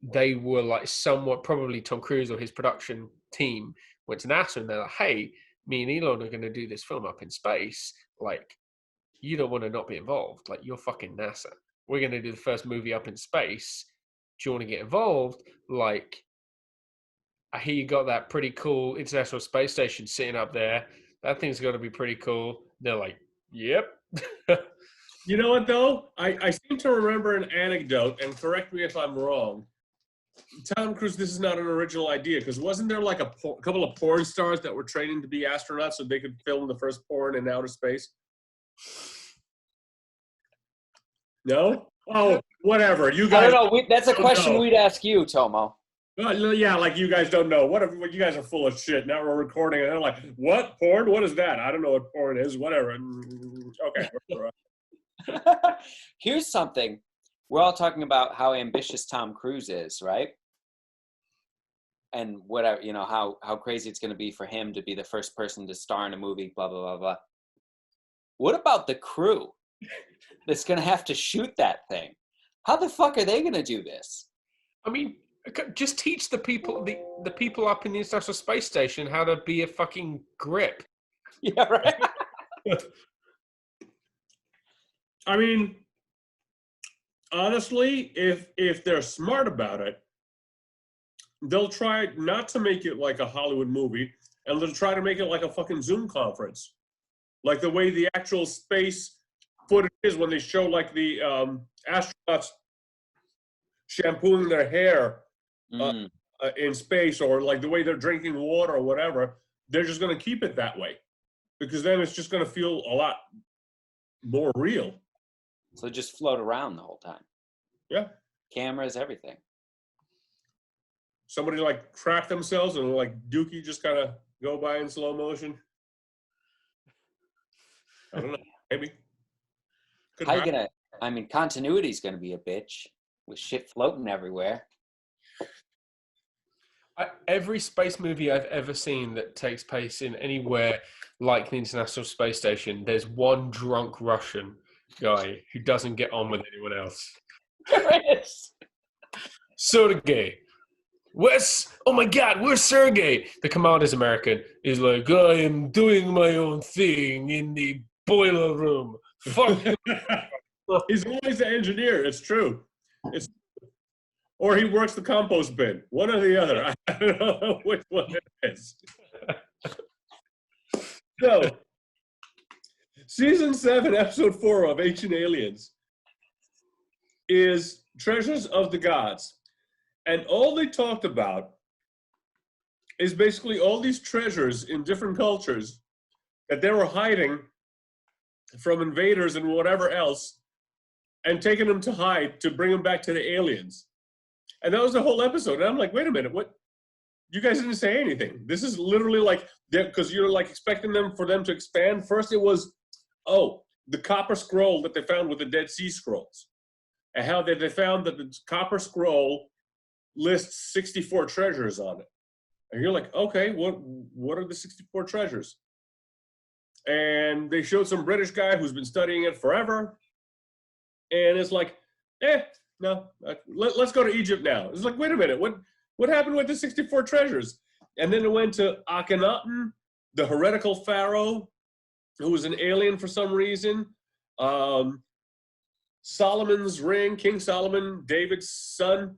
they were like somewhat, probably Tom Cruise or his production team went to NASA and they're like, hey, me and Elon are going to do this film up in space. Like, you don't want to not be involved. Like, you're fucking NASA. We're going to do the first movie up in space. Do you want to get involved? Like, I hear you got that pretty cool International Space Station sitting up there. That thing's got to be pretty cool. They're like, yep. You know what, though? I seem to remember an anecdote, and correct me if I'm wrong. Tom Cruise, this is not an original idea, because wasn't there like a couple of porn stars that were training to be astronauts so they could film the first porn in outer space? No? Oh, whatever. You guys. I don't know. That's a question we'd ask you, Tomo. Yeah, like you guys don't know. What you guys are full of shit. Now we're recording, and they're like, what? Porn? What is that? I don't know what porn is. Whatever. Okay. Here's something. We're all talking about how ambitious Tom Cruise is, right? And whatever, how crazy it's going to be for him to be the first person to star in a movie, blah, blah, blah, blah. What about the crew that's going to have to shoot that thing? How the fuck are they going to do this? I mean, just teach the people, the people up in the International Space Station how to be a fucking grip. Yeah, right. I mean, honestly, if they're smart about it, they'll try not to make it like a Hollywood movie, and they'll try to make it like a fucking Zoom conference, like the way the actual space footage is when they show like the astronauts shampooing their hair in space, or like the way they're drinking water or whatever. They're just going to keep it that way because then it's just going to feel a lot more real. So just float around the whole time. Yeah. Cameras, everything. Somebody like crack themselves and like Dookie just kind of go by in slow motion. I don't know. Maybe. How you gonna? I mean, continuity's gonna be a bitch with shit floating everywhere. Every space movie I've ever seen that takes place in anywhere like the International Space Station, there's one drunk Russian guy who doesn't get on with anyone else. There is. Sergey. Oh my God, where's Sergey? The commander's American. He's like, I am doing my own thing in the boiler room. Fuck. He's always the engineer. It's true. Or he works the compost bin. One or the other. I don't know which one it is. So, season 7, episode 4 of Ancient Aliens is Treasures of the Gods. And all they talked about is basically all these treasures in different cultures that they were hiding from invaders and whatever else, and taking them to hide to bring them back to the aliens. And that was the whole episode. And I'm like, wait a minute, what? You guys didn't say anything. This is literally like, because you're like expecting for them to expand. First it was, the copper scroll that they found with the Dead Sea Scrolls. And how they found that the copper scroll lists 64 treasures on it. And you're like, okay, what are the 64 treasures? And they showed some British guy who's been studying it forever. And it's like, no, let's go to Egypt now. It's like, wait a minute, what happened with the 64 treasures? And then it went to Akhenaten, the heretical pharaoh, who was an alien for some reason. Solomon's ring, King Solomon, David's son,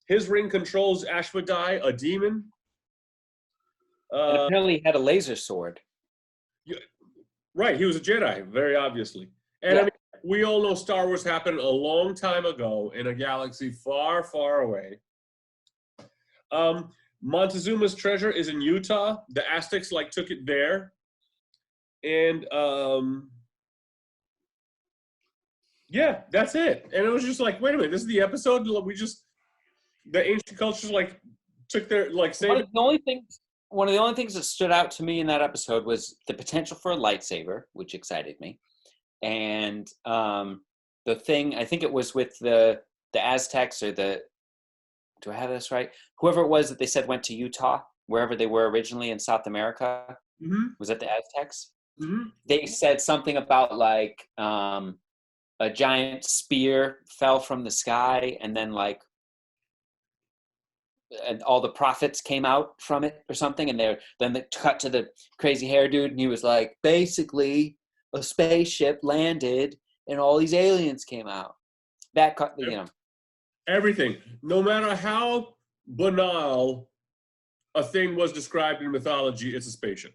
his ring controls Ashwadai, a demon. And apparently he had a laser sword. Right, he was a Jedi, very obviously. And I mean, we all know Star Wars happened a long time ago in a galaxy far, far away. Montezuma's treasure is in Utah. The Aztecs took it there. And that's it. And it was just like, wait a minute, this is the episode. The ancient cultures took their saved. One of the only things that stood out to me in that episode was the potential for a lightsaber, which excited me. And the thing, I think it was with the Aztecs or do I have this right? Whoever it was that they said went to Utah, wherever they were originally in South America. Mm-hmm. Was that the Aztecs? Mm-hmm. They said something about a giant spear fell from the sky and then and all the prophets came out from it or something. And then they cut to the crazy hair dude and he was like, basically a spaceship landed and all these aliens came out. That cut, Everything, no matter how banal a thing was described in mythology, it's a spaceship.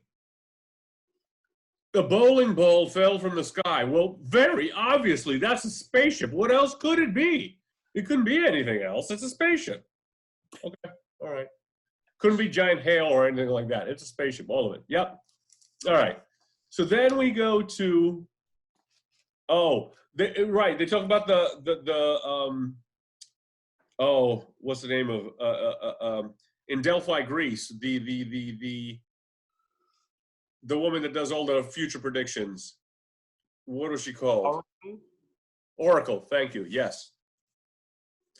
The bowling ball fell from the sky. Well, very obviously, that's a spaceship. What else could it be? It couldn't be anything else. It's a spaceship. Okay, all right. Couldn't be giant hail or anything like that. It's a spaceship, all of it. Yep. All right. So then we go to, they talk about what's the name of, in Delphi, Greece, the woman that does all the future predictions. What was she called? Oracle, thank you, yes.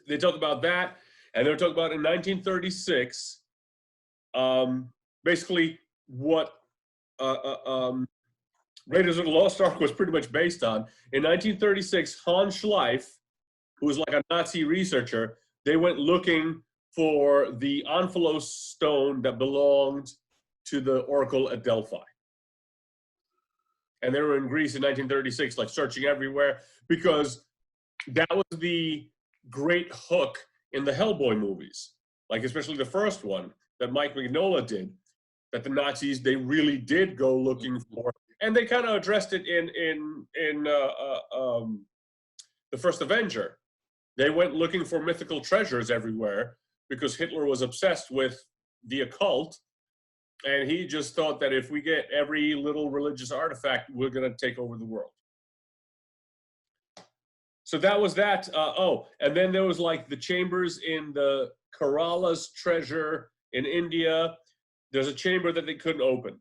They talk about that, and they're talking about in 1936, basically what Raiders of the Lost Ark was pretty much based on. In 1936, Hans Schleif, who was like a Nazi researcher, they went looking for the Omphalos stone that belonged to the Oracle at Delphi. And they were in Greece in 1936, searching everywhere, because that was the great hook in the Hellboy movies, like especially the first one that Mike Mignola did, that the Nazis, they really did go looking for, and they kind of addressed it in the first Avenger. They went looking for mythical treasures everywhere because Hitler was obsessed with the occult, and he just thought that if we get every little religious artifact, we're going to take over the world. So that was that. And then there was like the chambers in the Kerala's treasure in India. There's a chamber that they couldn't open.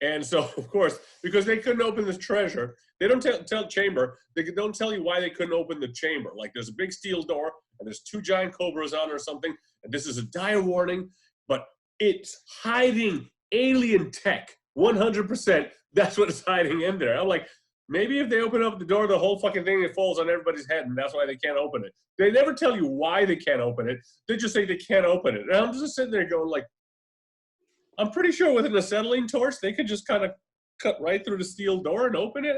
And so, of course, because they couldn't open this treasure, they don't tell chamber, they don't tell you why they couldn't open the chamber. Like there's a big steel door and there's 2 giant cobras on it or something. And this is a dire warning, but it's hiding alien tech, 100%. That's what it's hiding in there. I'm like, maybe if they open up the door, the whole fucking thing, it falls on everybody's head, and that's why they can't open it. They never tell you why they can't open it. They just say they can't open it. And I'm just sitting there going like, I'm pretty sure with an acetylene torch, they could just kind of cut right through the steel door and open it.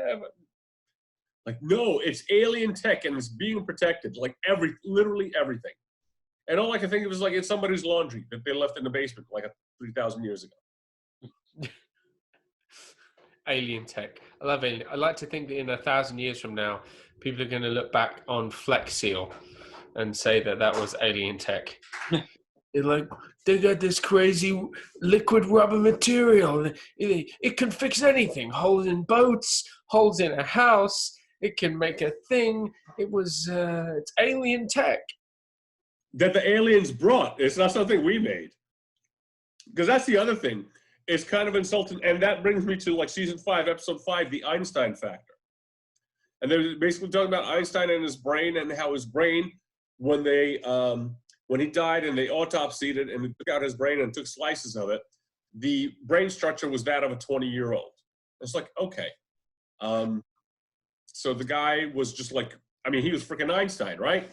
Like, no, it's alien tech and it's being protected, like literally everything. And all I can think of is like, it's somebody's laundry that they left in the basement like 3,000 years ago. Alien tech. I love it. I like to think that in 1,000 years from now, people are going to look back on Flex Seal and say that that was alien tech. They're like, they got this crazy liquid rubber material. It can fix anything. Holes in boats, holes in a house. It can make a thing. It's alien tech. That the aliens brought. It's not something we made. Because that's the other thing. It's kind of insulting. And that brings me to like season 5, episode 5, the Einstein factor. And they're basically talking about Einstein and his brain and how his brain, when he died and they autopsied it and they took out his brain and took slices of it, the brain structure was that of a 20-year-old. It's like, okay. So the guy was just like, I mean, he was freaking Einstein, right?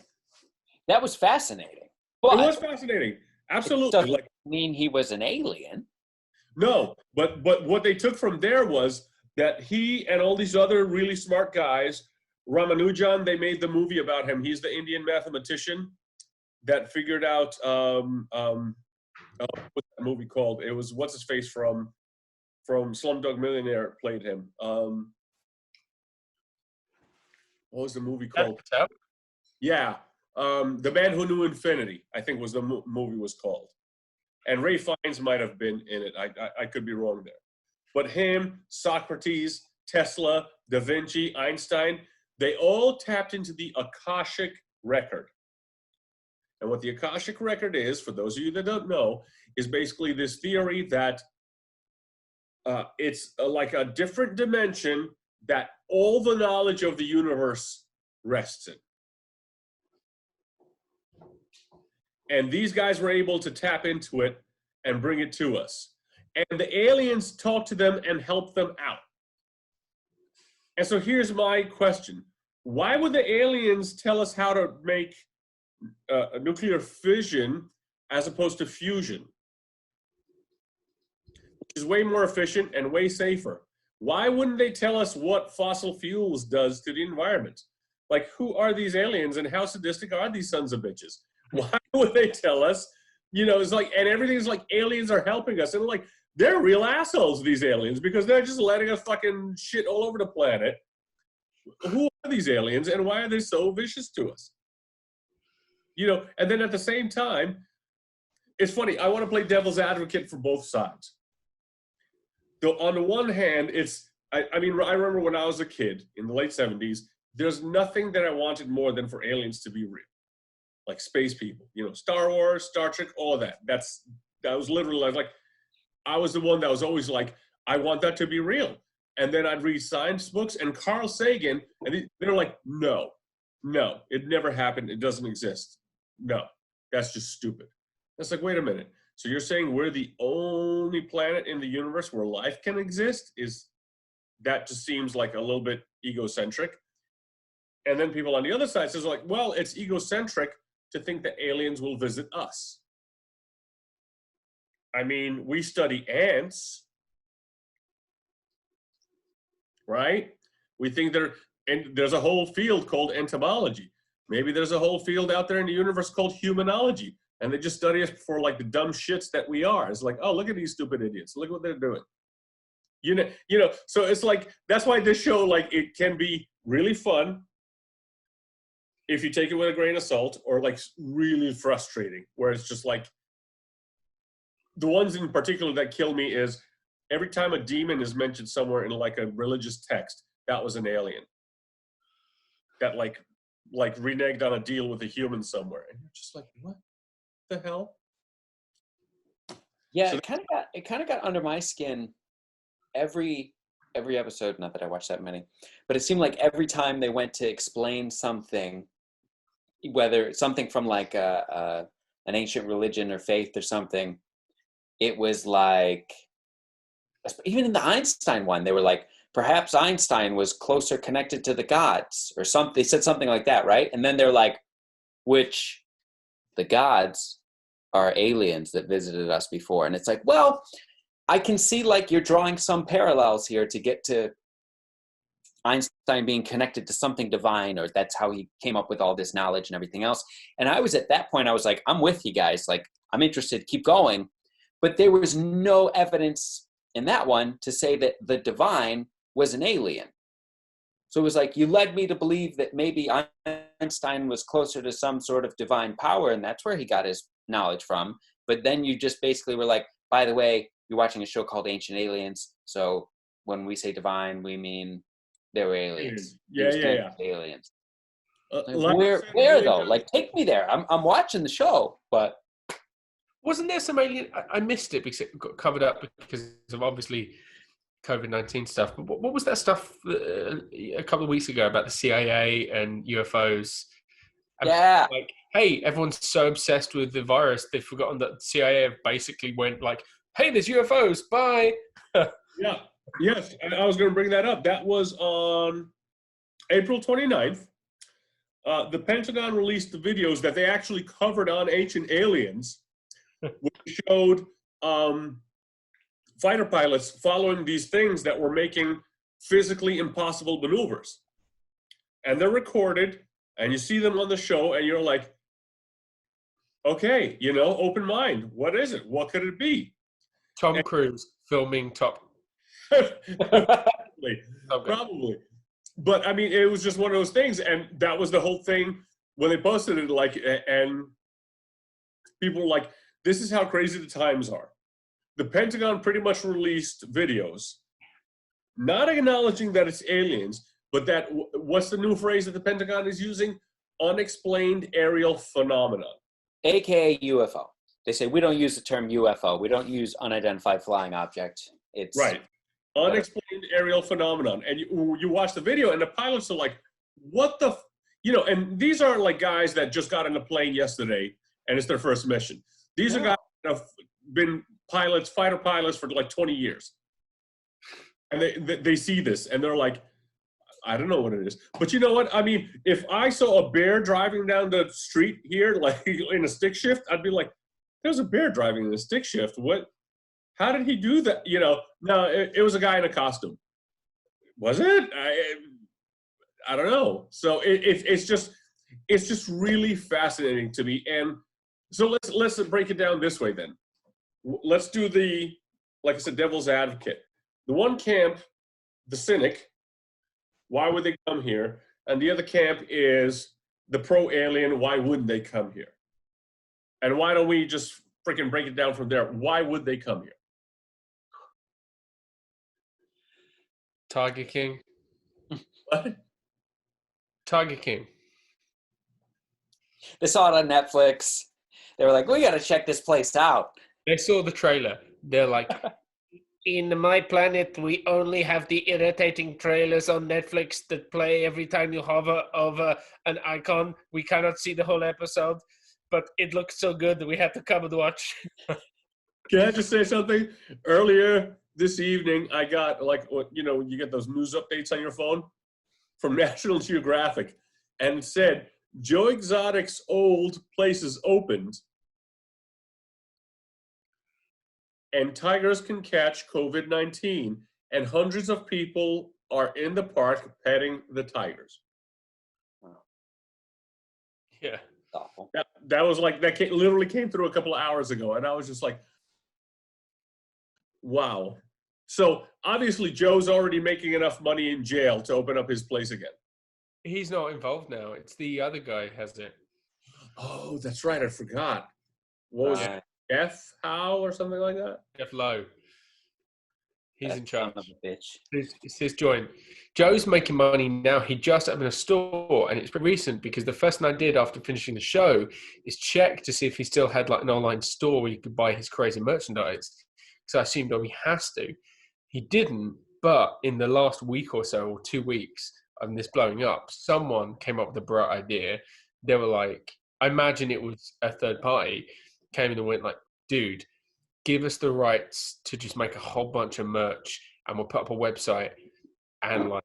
That was fascinating. But it was fascinating. Absolutely. It doesn't mean he was an alien. No, but what they took from there was that he and all these other really smart guys, Ramanujan, they made the movie about him. He's the Indian mathematician that figured out what's that movie called? It was what's his face from Slumdog Millionaire played him. What was the movie called? Yeah, The Man Who Knew Infinity, I think was the movie was called. And Ray Fiennes might have been in it. I could be wrong there. But him, Socrates, Tesla, Da Vinci, Einstein, they all tapped into the Akashic record. And what the Akashic record is, for those of you that don't know, is basically this theory that it's like a different dimension that all the knowledge of the universe rests in. And these guys were able to tap into it and bring it to us. And the aliens talk to them and help them out. And so here's my question. Why would the aliens tell us how to make a nuclear fission as opposed to fusion? Which is way more efficient and way safer. Why wouldn't they tell us what fossil fuels does to the environment? Like, who are these aliens and how sadistic are these sons of bitches? Why would they tell us? You know, it's like, and everything's like aliens are helping us. And like, they're real assholes, these aliens, because they're just letting us fucking shit all over the planet. Who are these aliens and why are they so vicious to us? You know, and then at the same time, it's funny, I want to play devil's advocate for both sides. So on the one hand, I mean, I remember when I was a kid in the late 70s, there's nothing that I wanted more than for aliens to be real. Like space people, you know, Star Wars, Star Trek, all that. That was literally like, I was the one that was always like, I want that to be real. And then I'd read science books and Carl Sagan, and they're like, no, it never happened. It doesn't exist. No, that's just stupid. It's like, wait a minute. So you're saying we're the only planet in the universe where life can exist? That just seems like a little bit egocentric. And then people on the other side says like, well, it's egocentric to think that aliens will visit us. I mean, we study ants, right? We think and there's a whole field called entomology. Maybe there's a whole field out there in the universe called humanology, and they just study us for like the dumb shits that we are. It's like, oh, look at these stupid idiots. Look what they're doing. You know. So it's like, that's why this show, like, it can be really fun if you take it with a grain of salt, or like really frustrating, where it's just like, the ones in particular that kill me is every time a demon is mentioned somewhere in like a religious text, that was an alien that like reneged on a deal with a human somewhere, and you're just like, what the hell? Yeah, So it kind of got under my skin every episode. Not that I watched that many, but it seemed like every time they went to explain something, whether something from like an ancient religion or faith or something, it was like, even in the Einstein one, they were like, perhaps Einstein was closer connected to the gods or something. They said something like that, right? And then they're like, which the gods are aliens that visited us before. And it's like, well, I can see like you're drawing some parallels here to get to Einstein being connected to something divine, or that's how he came up with all this knowledge and everything else. And I was at that point, I was like, I'm with you guys. Like, I'm interested, keep going. But there was no evidence in that one to say that the divine was an alien. So it was like, you led me to believe that maybe Einstein was closer to some sort of divine power, and that's where he got his knowledge from. But then you just basically were like, by the way, you're watching a show called Ancient Aliens. So when we say divine, we mean they were aliens. Yeah. Aliens. Like Where though? Like, take me there. I'm watching the show, but wasn't there some alien? I missed it because it got covered up because of obviously COVID-19 stuff. But what was that stuff a couple of weeks ago about the CIA and UFOs? Yeah. Like, hey, everyone's so obsessed with the virus, they've forgotten that the CIA basically went like, hey, there's UFOs, bye. Yeah. Yes, I was going to bring that up. That was on April 29th. The Pentagon released the videos that they actually covered on Ancient Aliens, which showed fighter pilots following these things that were making physically impossible maneuvers. And they're recorded, and you see them on the show, and you're like, okay, open mind. What is it? What could it be? Tom Cruise filming Top. Probably. But I mean, it was just one of those things, and that was the whole thing when they posted it, like, and people were like, this is how crazy the times are. The Pentagon pretty much released videos, not acknowledging that it's aliens, but that, what's the new phrase that the Pentagon is using? Unexplained aerial phenomenon. AKA UFO. They say we don't use the term UFO. We don't use unidentified flying object. It's right. Unexplained aerial phenomenon. And you watch the video, and the pilots are like, what the, and these aren't like guys that just got on a plane yesterday and it's their first mission. These are guys that have been pilots, fighter pilots for like 20 years. And they see this, and they're like, I don't know what it is. But you know what? I mean, if I saw a bear driving down the street here, like in a stick shift, I'd be like, there's a bear driving in a stick shift. What? How did he do that? No, it was a guy in a costume. Was it? I don't know. So it's just really fascinating to me. And so let's break it down this way then. Let's do like I said, devil's advocate. The one camp, the cynic, why would they come here? And the other camp is the pro-alien, why wouldn't they come here? And why don't we just freaking break it down from there? Why would they come here? Tiger King. What? Tiger King. They saw it on Netflix. They were like, we got to check this place out. They saw the trailer. They're like, in my planet, we only have the irritating trailers on Netflix that play every time you hover over an icon. We cannot see the whole episode, but it looks so good that we have to come and watch. Can I just say something? Earlier this evening, I got you get those news updates on your phone from National Geographic, and it said, Joe Exotic's old places opened, and tigers can catch COVID-19, and hundreds of people are in the park petting the tigers. Yeah. Awful. That was like, literally came through a couple of hours ago. And I was just like, wow. So obviously Joe's already making enough money in jail to open up his place again. He's not involved now. It's the other guy who has it. Oh, that's right. I forgot. What was it? F. Howe or something like that? Jeff Lowe. He's That in charge. son of a bitch. It's his joint. Joe's making money now. He just opened a store, and it's pretty recent because the first thing I did after finishing the show is check to see if he still had like an online store where you could buy his crazy merchandise. Because I assumed, oh, he has to. He didn't, but in the last week or so, or 2 weeks of this blowing up, someone came up with a bright idea. They were like, I imagine it was a third party, came in and went like, dude, give us the rights to just make a whole bunch of merch and we'll put up a website and like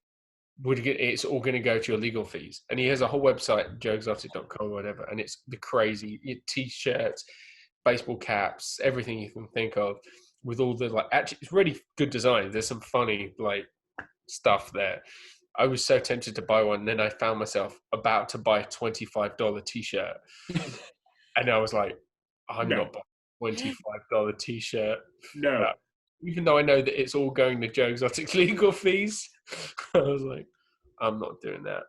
it's all going to go to your legal fees. And he has a whole website, joeexotic.com or whatever, and it's the crazy t-shirts, baseball caps, everything you can think of with all the like, actually it's really good design. There's some funny like stuff there. I was so tempted to buy one, and then I found myself about to buy a $25 t-shirt. And I was like, I'm not buying a $25 t-shirt. No. Even though I know that it's all going to Joe Exotic's legal fees. I was like, I'm not doing that.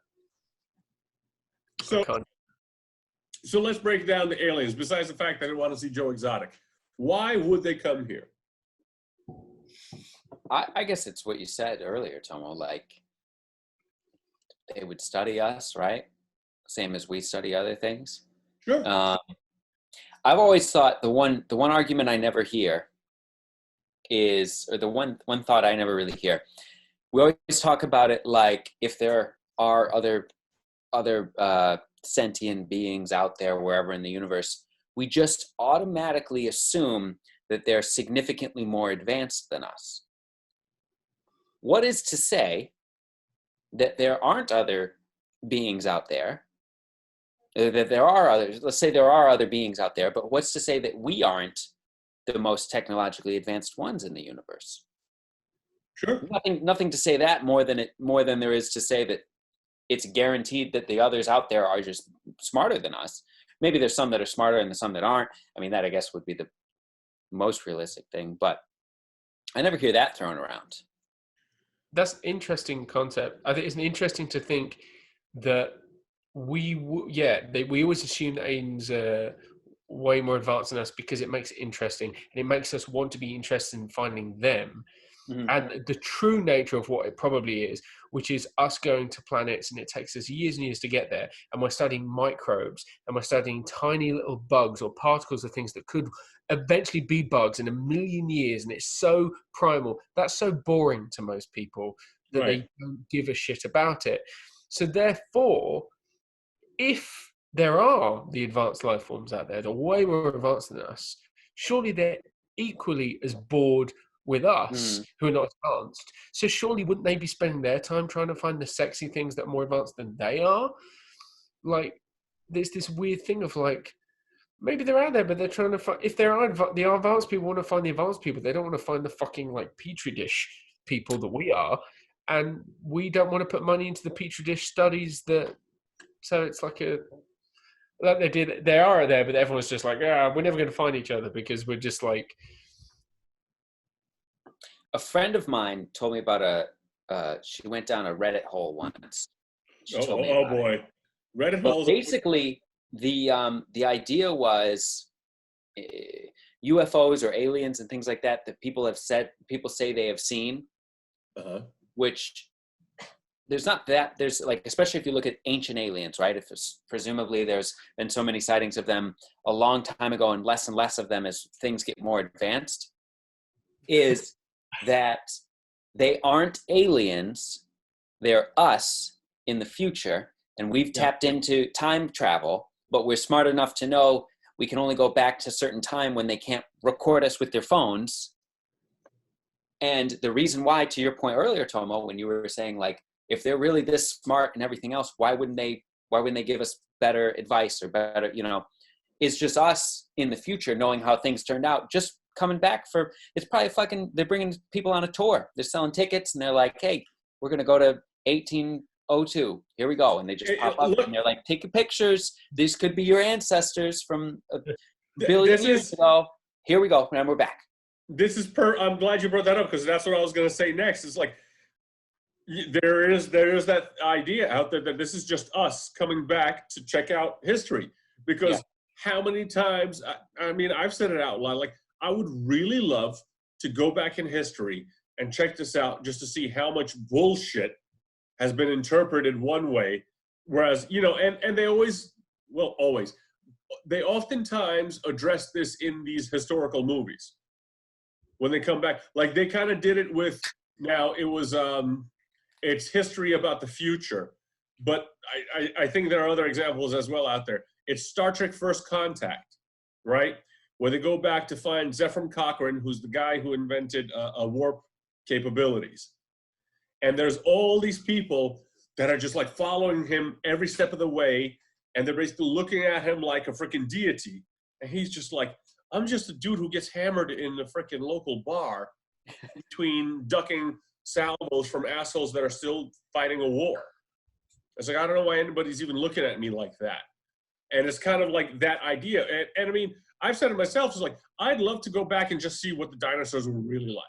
So let's break down the aliens. Besides the fact that I want to see Joe Exotic, why would they come here? I guess it's what you said earlier, Tomo. Like, they would study us, right? Same as we study other things. Sure. I've always thought the one argument I never hear is, or the one thought I never really hear. We always talk about it like if there are other sentient beings out there wherever in the universe, we just automatically assume that they're significantly more advanced than us. What is to say that there aren't other beings out there, that there are others? Let's say there are other beings out there, but what's to say that we aren't the most technologically advanced ones in the universe? Sure. Nothing to say that more than there is to say that it's guaranteed that the others out there are just smarter than us. Maybe there's some that are smarter and some that aren't. I mean, that I guess would be the most realistic thing, but I never hear that thrown around. That's an interesting concept. I think it's interesting to think that we always assume that aliens are way more advanced than us because it makes it interesting and it makes us want to be interested in finding them. Mm-hmm. And the true nature of what it probably is, which is us going to planets and it takes us years and years to get there, and we're studying microbes and we're studying tiny little bugs or particles of things that could eventually be bugs in a million years, and it's so primal. That's so boring to most people that They don't give a shit about it. So therefore, if there are the advanced life forms out there that are way more advanced than us, surely they're equally as bored with us who are not advanced. So surely wouldn't they be spending their time trying to find the sexy things that are more advanced than they are? Like, there's this weird thing of like, maybe they're out there, but they're trying to find, if there are the advanced people want to find the advanced people, they don't want to find the fucking like petri dish people that we are. And we don't want to put money into the petri dish studies that, so it's like they are there, but everyone's just like, we're never going to find each other because we're just like. A friend of mine told me about she went down a Reddit hole once. Oh boy. Reddit holes. Basically, the idea was UFOs or aliens and things like that people say they have seen, which there's not that. There's like, especially if you look at Ancient Aliens, right? If presumably there's been so many sightings of them a long time ago and less of them as things get more advanced, is that they aren't aliens, they're us in the future, and we've tapped into time travel, but we're smart enough to know we can only go back to a certain time when they can't record us with their phones. And the reason why, to your point earlier, Tomo, when you were saying like, if they're really this smart and everything else, why wouldn't they give us better advice or better, it's just us in the future knowing how things turned out, just coming back for, it's probably they're bringing people on a tour. They're selling tickets and they're like, hey, we're going to go to 1802. Here we go. And they just pop up and they're like, take pictures. These could be your ancestors from a billion years ago. Here we go. And we're back. I'm glad you brought that up because that's what I was going to say next. It's like, there is that idea out there that this is just us coming back to check out history. Because how many times, I mean, I've said it out loud, like, I would really love to go back in history and check this out just to see how much bullshit has been interpreted one way. Whereas, you know, and they they oftentimes address this in these historical movies. When they come back, like they kind of did it with, now it was, it's history about the future. But I think there are other examples as well out there. It's Star Trek First Contact, right? Where they go back to find Zefram Cochrane, who's the guy who invented warp capabilities. And there's all these people that are just like following him every step of the way. And they're basically looking at him like a freaking deity. And he's just like, I'm just a dude who gets hammered in the freaking local bar between ducking salvos from assholes that are still fighting a war. It's like, I don't know why anybody's even looking at me like that. And it's kind of like that idea. And I mean, I've said it myself, it's like, I'd love to go back and just see what the dinosaurs were really like.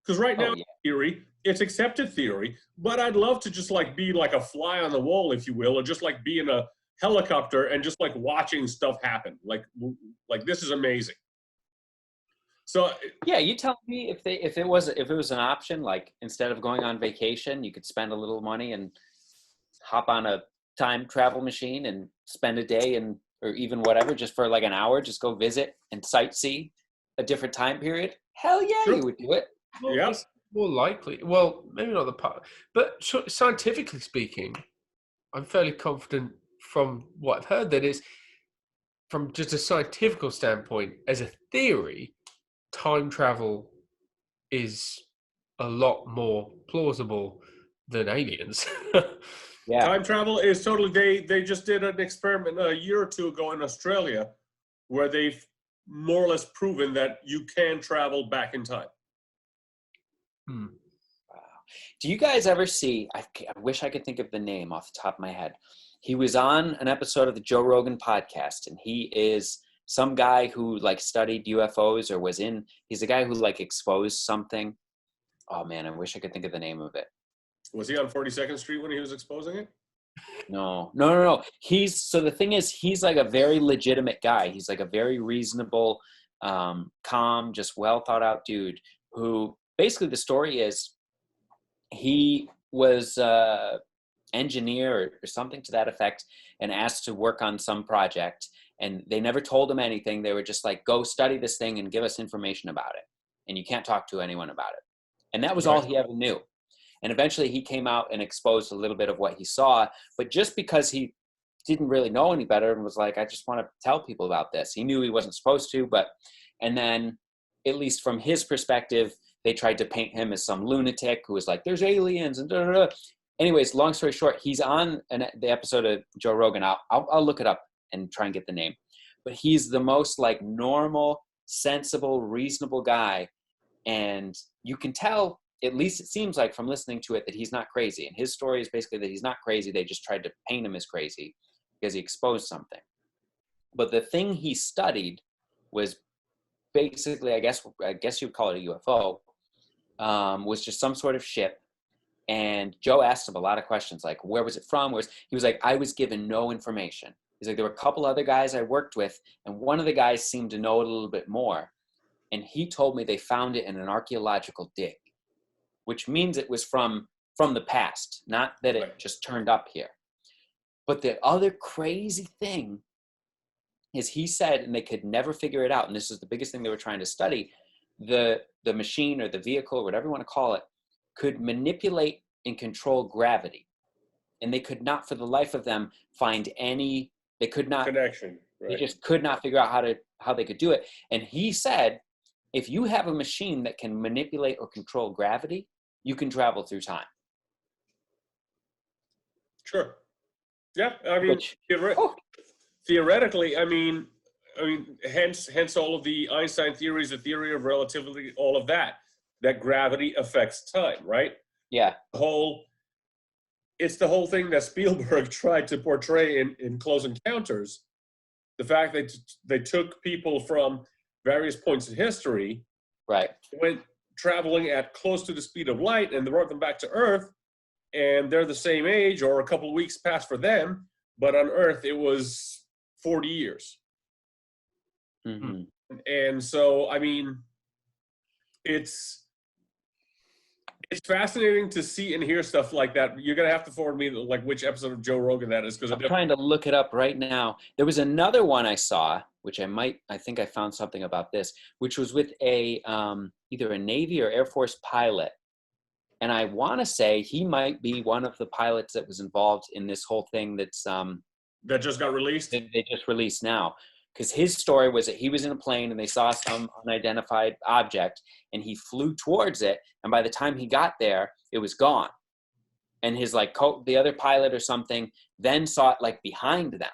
Because right now, theory, it's accepted theory, but I'd love to just like be like a fly on the wall, if you will, or just like be in a helicopter and just like watching stuff happen. Like this is amazing. So yeah, you tell me if it was an option, like instead of going on vacation, you could spend a little money and hop on a time travel machine and spend a day or even whatever, just for like an hour, just go visit and sightsee a different time period. Hell yeah, sure. You would do it. Well, yeah, more likely. Well, maybe not the part, but scientifically speaking, I'm fairly confident from what I've heard that is, from just a scientific standpoint, as a theory, time travel is a lot more plausible than aliens. Yeah. Time travel is totally, they just did an experiment a year or two ago in Australia where they've more or less proven that you can travel back in time. Wow. Do you guys ever see, I wish I could think of the name off the top of my head. He was on an episode of the Joe Rogan podcast, and he is some guy who like studied UFOs or he's a guy who like exposed something. Oh man, I wish I could think of the name of it. Was he on 42nd Street when he was exposing it? No. So the thing is, he's like a very legitimate guy. He's like a very reasonable, calm, just well thought out dude who basically the story is he was engineer or something to that effect and asked to work on some project, and they never told him anything. They were just like, go study this thing and give us information about it, and you can't talk to anyone about it. And that was all he ever knew. And eventually he came out and exposed a little bit of what he saw, but just because he didn't really know any better and was like, I just want to tell people about this. He knew he wasn't supposed to, and then at least from his perspective, they tried to paint him as some lunatic who was like, there's aliens and da, da, da. Anyways, long story short, he's on the episode of Joe Rogan. I'll look it up and try and get the name. But he's the most like normal, sensible, reasonable guy. And you can tell, at least it seems like from listening to it, that he's not crazy. And his story is basically that he's not crazy. They just tried to paint him as crazy because he exposed something. But the thing he studied was basically, I guess you'd call it a UFO, was just some sort of ship. And Joe asked him a lot of questions, like, where was it from? He was like, I was given no information. He's like, there were a couple other guys I worked with, and one of the guys seemed to know a little bit more. And he told me they found it in an archaeological dig, which means it was from the past, not that it just turned up here. But the other crazy thing is he said, and they could never figure it out, and this is the biggest thing they were trying to study, the machine or the vehicle, or whatever you want to call it, could manipulate and control gravity. And they could not, for the life of them, find any, they could not, connection. Right. They just could not figure out how they could do it. And he said, if you have a machine that can manipulate or control gravity, you can travel through time. Sure. Yeah, I mean, theoretically, I mean, hence all of the Einstein theories, the theory of relativity, all of that. that gravity affects time, right? Yeah. It's the whole thing that Spielberg tried to portray in Close Encounters. The fact that they took people from various points in history, Right. went traveling at close to the speed of light, and they brought them back to Earth, and they're the same age, or a couple of weeks passed for them, but on Earth it was 40 years. Mm-hmm. And so, I mean, it's fascinating to see and hear stuff like that. You're gonna have to forward me like which episode of Joe Rogan that is, because I'm trying to look it up right now. There was another one I saw, which I think I found something about this, which was with a either a Navy or Air Force pilot. And I want to say he might be one of the pilots that was involved in this whole thing that's that just got released. They just released now. Because his story was that he was in a plane and they saw some unidentified object and he flew towards it. And by the time he got there, it was gone. And his the other pilot or something then saw it like behind them.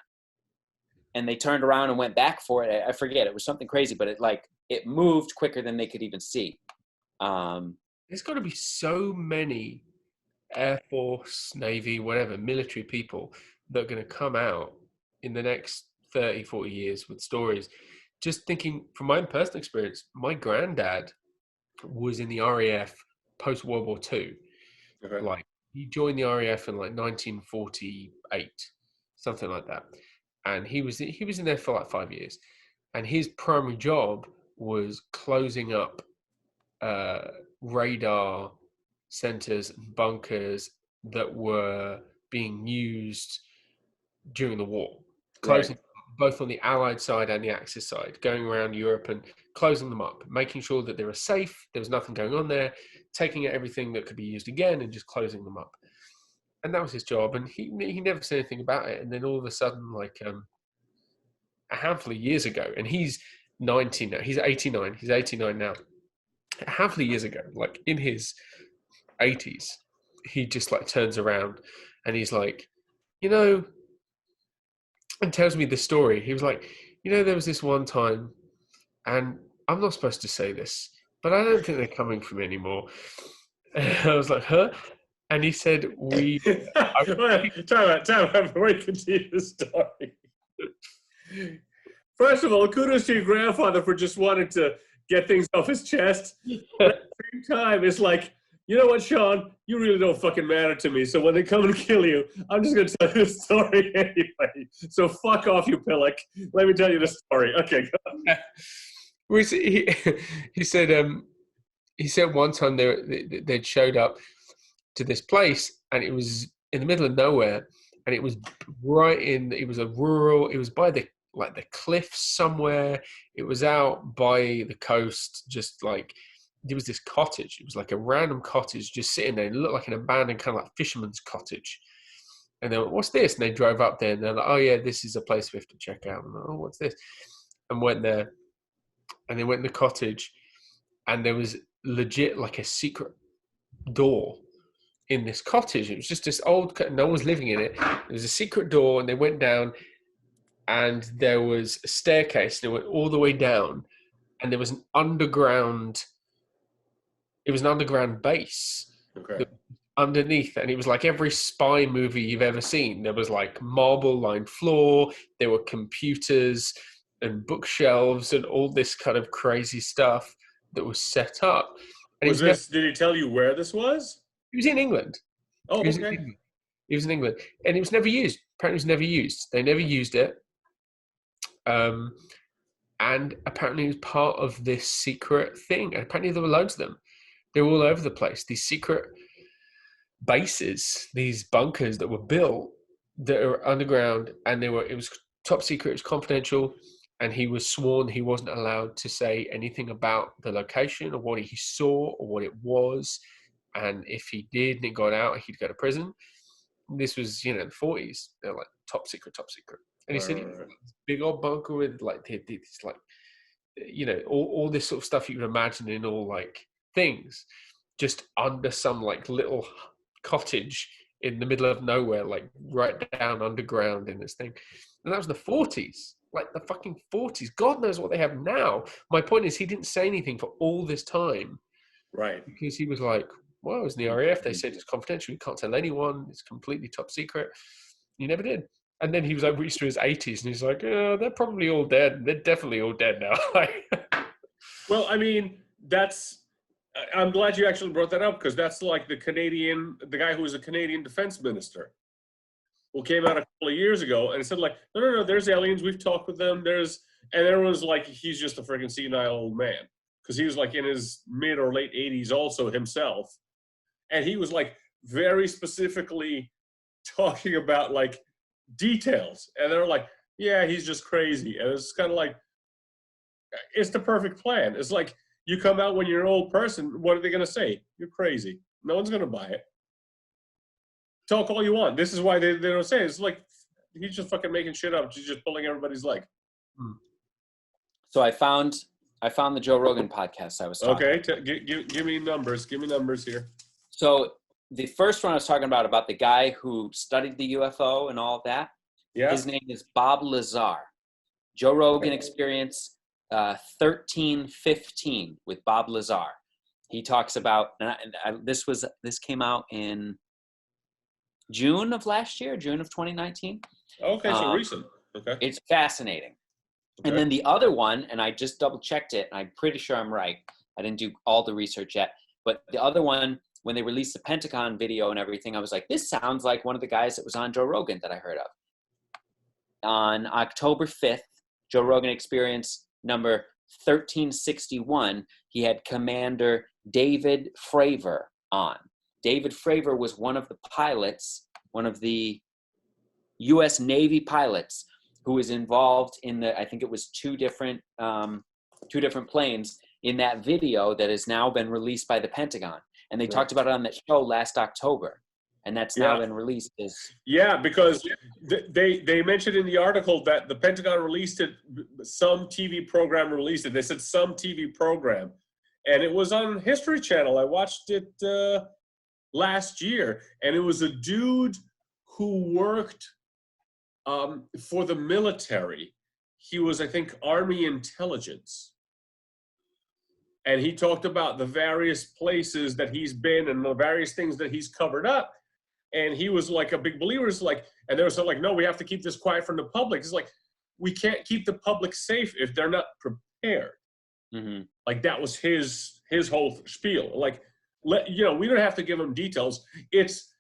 And they turned around and went back for it. I forget. It was something crazy, but it moved quicker than they could even see. There's got to be so many Air Force, Navy, whatever, military people that are going to come out in the next 30, 40 years with stories. Just thinking from my own personal experience, my granddad was in the RAF post World War II. Okay. Like he joined the RAF in like 1948, something like that. And he was in there for like 5 years. And his primary job was closing up radar centers and bunkers that were being used during the war. Closing both on the Allied side and the Axis side, going around Europe and closing them up, making sure that they were safe, there was nothing going on there, taking out everything that could be used again and just closing them up. And that was his job. And he never said anything about it. And then all of a sudden, like a handful of years ago, and he's 90 now, he's 89 now. A handful of years ago, like in his 80s, he just like turns around and he's like, and tells me the story. He was like, there was this one time, and I'm not supposed to say this, but I don't think they're coming for me anymore. And I was like, huh? And he said, Time out, before you continue the story. First of all, kudos to your grandfather for just wanting to get things off his chest. But at the same time, it's like, you know what, Sean? You really don't fucking matter to me. So when they come and kill you, I'm just going to tell you the story anyway. So fuck off, you pillock. Let me tell you the story. Okay, go on. He said one time they'd showed up to this place and it was in the middle of nowhere and it was it was by the cliffs somewhere. It was out by the coast, just like, there was this cottage. It was like a random cottage just sitting there. It looked like an abandoned kind of like fisherman's cottage. And they went, what's this? And they drove up there and they're like, oh yeah, this is a place we have to check out. And like, oh, what's this? And went there and they went in the cottage and there was legit like a secret door in this cottage. It was just this old, no one was living in it. There was a secret door and they went down and there was a staircase. They went all the way down and there was an underground base underneath, and it was like every spy movie you've ever seen. There was like marble-lined floor, there were computers and bookshelves and all this kind of crazy stuff that was set up. And did he tell you where this was? It was in England. Oh, okay. It was in England, and it was never used. Apparently, it was never used. They never used it. And apparently, it was part of this secret thing. And apparently, there were loads of them. They were all over the place. These secret bases, these bunkers that were built that are underground, and it was top secret, it was confidential, and he was sworn he wasn't allowed to say anything about the location or what he saw or what it was. And if he did and it got out, he'd go to prison. This was, the 40s. They're like top secret. And he said, this big old bunker with like this, like, all this sort of stuff you can imagine in all like things, just under some like little cottage in the middle of nowhere, like right down underground in this thing. And that was the 40s, like the fucking 40s. God knows what they have now. My point is, he didn't say anything for all this time Right. because he was like, well, I was in the RAF. They said it's confidential. You can't tell anyone. It's completely top secret. He never did. And then he was like, reached to his 80s, and he's like, they're probably all dead. They're definitely all dead now. Well, I mean, I'm glad you actually brought that up, because that's like the guy who was a Canadian defense minister, who came out a couple of years ago and said like, no, there's aliens. We've talked with them. And everyone's like, he's just a freaking senile old man, because he was like in his mid or late 80s also himself. And he was like very specifically talking about like details. And they're like, yeah, he's just crazy. And it's kind of like, it's the perfect plan. It's like, you come out when you're an old person, what are they going to say? You're crazy. No one's going to buy it. Talk all you want. This is why they don't say it. It's like, he's just fucking making shit up. He's just pulling everybody's leg. So I found the Joe Rogan podcast I was talking about. Give me numbers. Give me numbers here. So the first one I was talking about the guy who studied the UFO and all of that. Yeah. His name is Bob Lazar. Joe Rogan Experience 1315 with Bob Lazar. He talks about, this came out in June of last year, June of 2019. Okay, so recent. Okay. It's fascinating. Okay. And then the other one, and I just double checked it, and I'm pretty sure I'm right. I didn't do all the research yet, but the other one, when they released the Pentagon video and everything, I was like, this sounds like one of the guys that was on Joe Rogan that I heard of. On October 5th, Joe Rogan Experience number 1361, he had Commander David Fravor on. David Fravor was one of the pilots, one of the U.S. Navy pilots who was involved in I think it was two different planes in that video that has now been released by the Pentagon. And they talked about it on that show last October. And that's now been released. Yeah, because they mentioned in the article that the Pentagon released it, some TV program released it. They said some TV program. And it was on History Channel. I watched it last year. And it was a dude who worked for the military. He was, I think, Army intelligence. And he talked about the various places that he's been and the various things that he's covered up. And he was like a big believer. It's like, and they were so like, no, we have to keep this quiet from the public. It's like, we can't keep the public safe if they're not prepared. Mm-hmm. Like that was his whole spiel. Like, we don't have to give him details. It's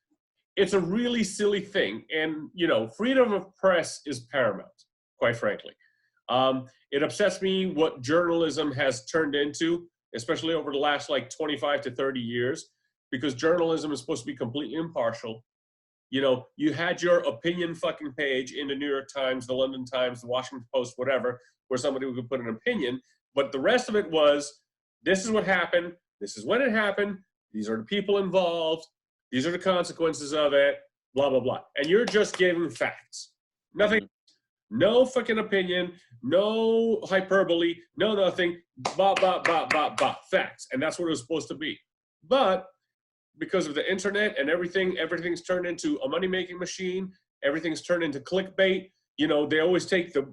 a really silly thing. And, freedom of press is paramount, quite frankly. It upsets me what journalism has turned into, especially over the last 25 to 30 years, because journalism is supposed to be completely impartial. You had your opinion fucking page in the New York Times, the London Times, the Washington Post, whatever, where somebody could put an opinion. But the rest of it was, this is what happened. This is when it happened. These are the people involved. These are the consequences of it, blah, blah, blah. And you're just giving facts. Nothing. No fucking opinion, no hyperbole, no nothing, facts. And that's what it was supposed to be. But because of the internet and everything's turned into a money-making machine, everything's turned into clickbait. They always take the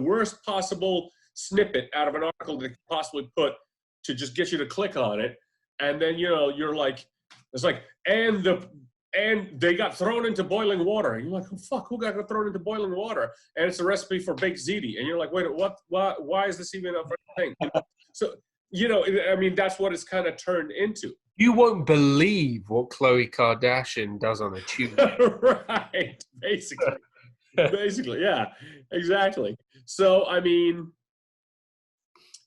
worst possible snippet out of an article they could possibly put to just get you to click on it. And then, you're like, it's like, and they got thrown into boiling water. And you're like, oh, fuck, who got thrown into boiling water? And it's a recipe for baked ziti. And you're like, wait, what? Why is this even a thing? So, that's what it's kind of turned into. You won't believe what Khloe Kardashian does on a Tuesday. Right. Basically, yeah, exactly. So,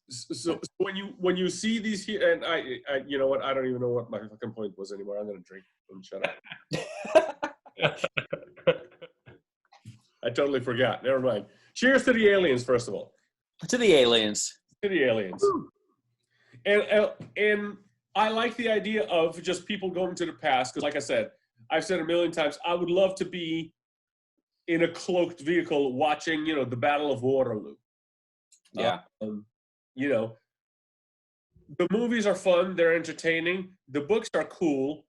so when you see these here, and I you know what, I don't even know what my fucking point was anymore. I'm gonna drink and shut up. I totally forgot. Never mind. Cheers to the aliens, first of all. To the aliens. To the aliens. And I like the idea of just people going to the past, because like I said, I've said a million times, I would love to be in a cloaked vehicle watching, the Battle of Waterloo. Yeah. The movies are fun. They're entertaining. The books are cool.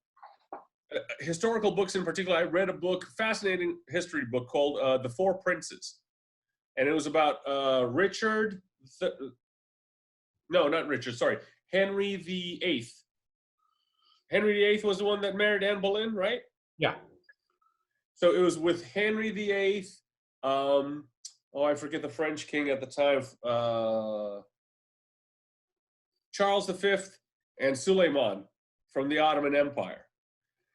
Historical books in particular. I read a fascinating history book called The Four Princes. And it was about Richard No, not Richard. Sorry, Henry VIII. Henry VIII was the one that married Anne Boleyn, right? Yeah. So it was with Henry VIII. I forget the French king at the time. Charles V and Suleiman from the Ottoman Empire,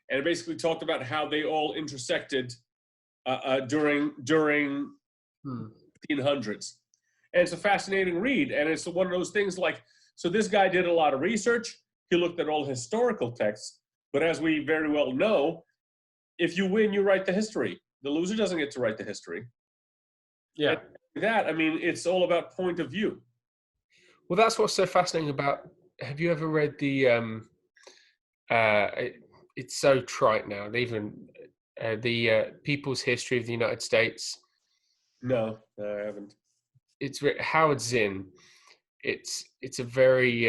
and it basically talked about how they all intersected during 1500s. And it's a fascinating read, and it's one of those things like, so this guy did a lot of research. He looked at all historical texts, but as we very well know, if you win, you write the history. The loser doesn't get to write the history. Yeah. And that, I mean, it's all about point of view. Well, that's what's so fascinating about. Have you ever read the? It's so trite now. Even the People's History of the United States. No, I haven't. It's Howard Zinn. It's a very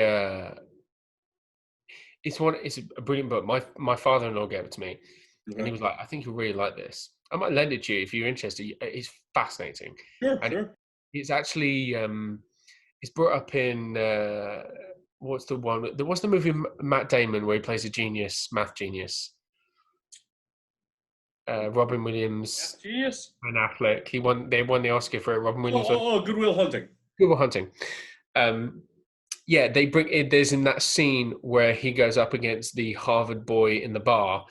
it's a brilliant book. My father-in-law gave it to me, and he was like, "I think you'll really like this. I might lend it to you if you're interested." It's fascinating. Sure, and sure. It's actually it's brought up in what's the one? There was the movie Matt Damon where he plays a math genius. Robin Williams, Genius. and Affleck. They won the Oscar for it. Robin Williams. Good Will Hunting. Good Will Hunting. Yeah, they bring it. There's in that scene where he goes up against the Harvard boy in the bar,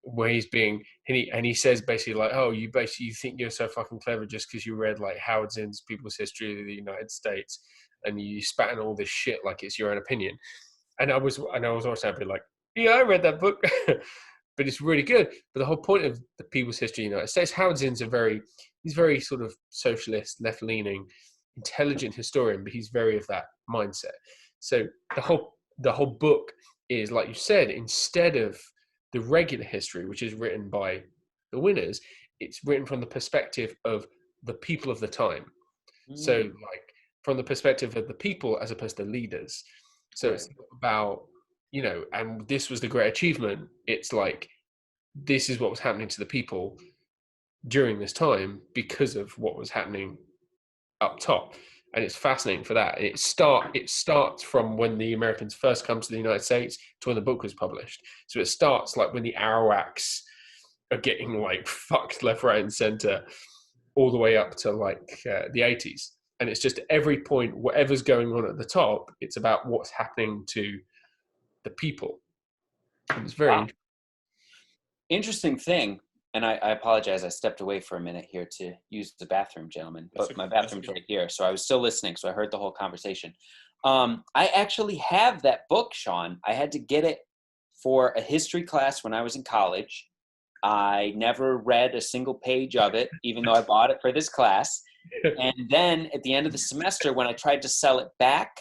where he's being and he says basically like, "Oh, you think you're so fucking clever just because you read like Howard Zinn's People's History of the United States, and you spat in all this shit like it's your own opinion." And I was also happy like, "Yeah, I read that book." But it's really good. But the whole point of the People's History of the United States, Howard Zinn's he's very sort of socialist, left-leaning, intelligent historian, but he's very of that mindset. So the whole book is, like you said, instead of the regular history, which is written by the winners, it's written from the perspective of the people of the time. So like from the perspective of the people as opposed to leaders. So It's about, and this was the great achievement. It's like, this is what was happening to the people during this time because of what was happening up top. And it's fascinating for that. It starts from when the Americans first come to the United States to when the book was published. So it starts like when the Arawaks are getting like fucked left, right, and center, all the way up to like the 80s. And it's just every point, whatever's going on at the top, it's about what's happening to the people. And it's very interesting thing. And I apologize, I stepped away for a minute here to use the bathroom, gentlemen. But my bathroom's right here, so I was still listening, so I heard the whole conversation. I actually have that book, Sean. I had to get it for a history class when I was in college. I never read a single page of it, even though I bought it for this class. And then at the end of the semester, when I tried to sell it back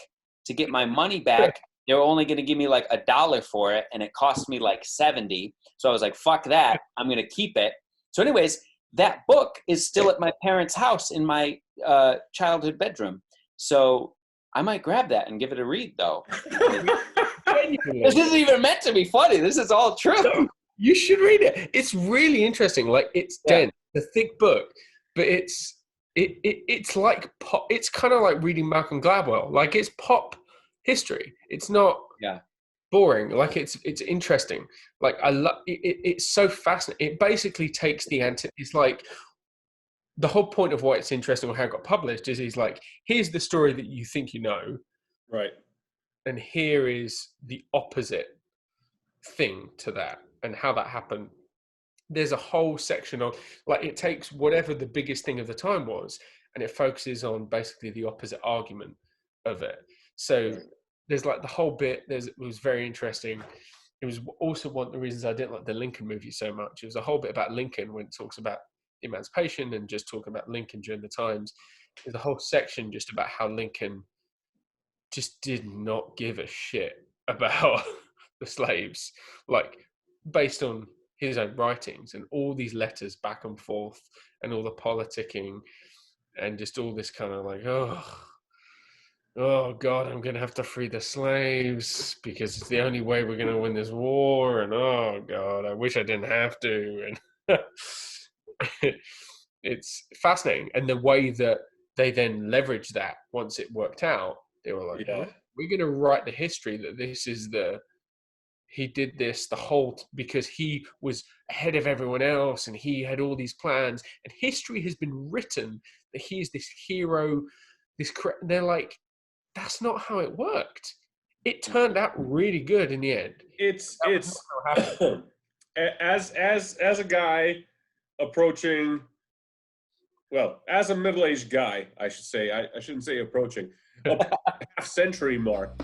to get my money back, they were only going to give me like $1 for it, and it cost me like 70. So I was like, fuck that. I'm going to keep it. So anyways, that book is still at my parents' house in my childhood bedroom. So I might grab that and give it a read, though. This isn't even meant to be funny. This is all true. You should read it. It's really interesting. Like, it's dense, a thick book, but it's like pop. It's kind of like reading Malcolm Gladwell. Like, it's pop history. It's not boring. Like, it's interesting. Like, I love it. It's so fascinating. It basically takes it's like the whole point of why it's interesting or how it got published is he's like, here's the story that you think you know, right, and here is the opposite thing to that and how that happened. There's a whole section of, like, it takes whatever the biggest thing of the time was and it focuses on basically the opposite argument of it. So there's like the whole bit, it was very interesting. It was also one of the reasons I didn't like the Lincoln movie so much. It was a whole bit about Lincoln when it talks about emancipation and just talking about Lincoln during the times. There's a whole section just about how Lincoln just did not give a shit about the slaves, like based on his own writings and all these letters back and forth and all the politicking and just all this kind of like, oh God, I'm going to have to free the slaves because it's the only way we're going to win this war. And oh God, I wish I didn't have to. And it's fascinating. And the way that they then leveraged that once it worked out, they were like, we're going to write the history that this is he did this because he was ahead of everyone else and he had all these plans, and history has been written that he's this hero. They're like, that's not how it worked. It turned out really good in the end. It's as a guy approaching, well, as a middle-aged guy, I should say. I shouldn't say approaching a half-century mark.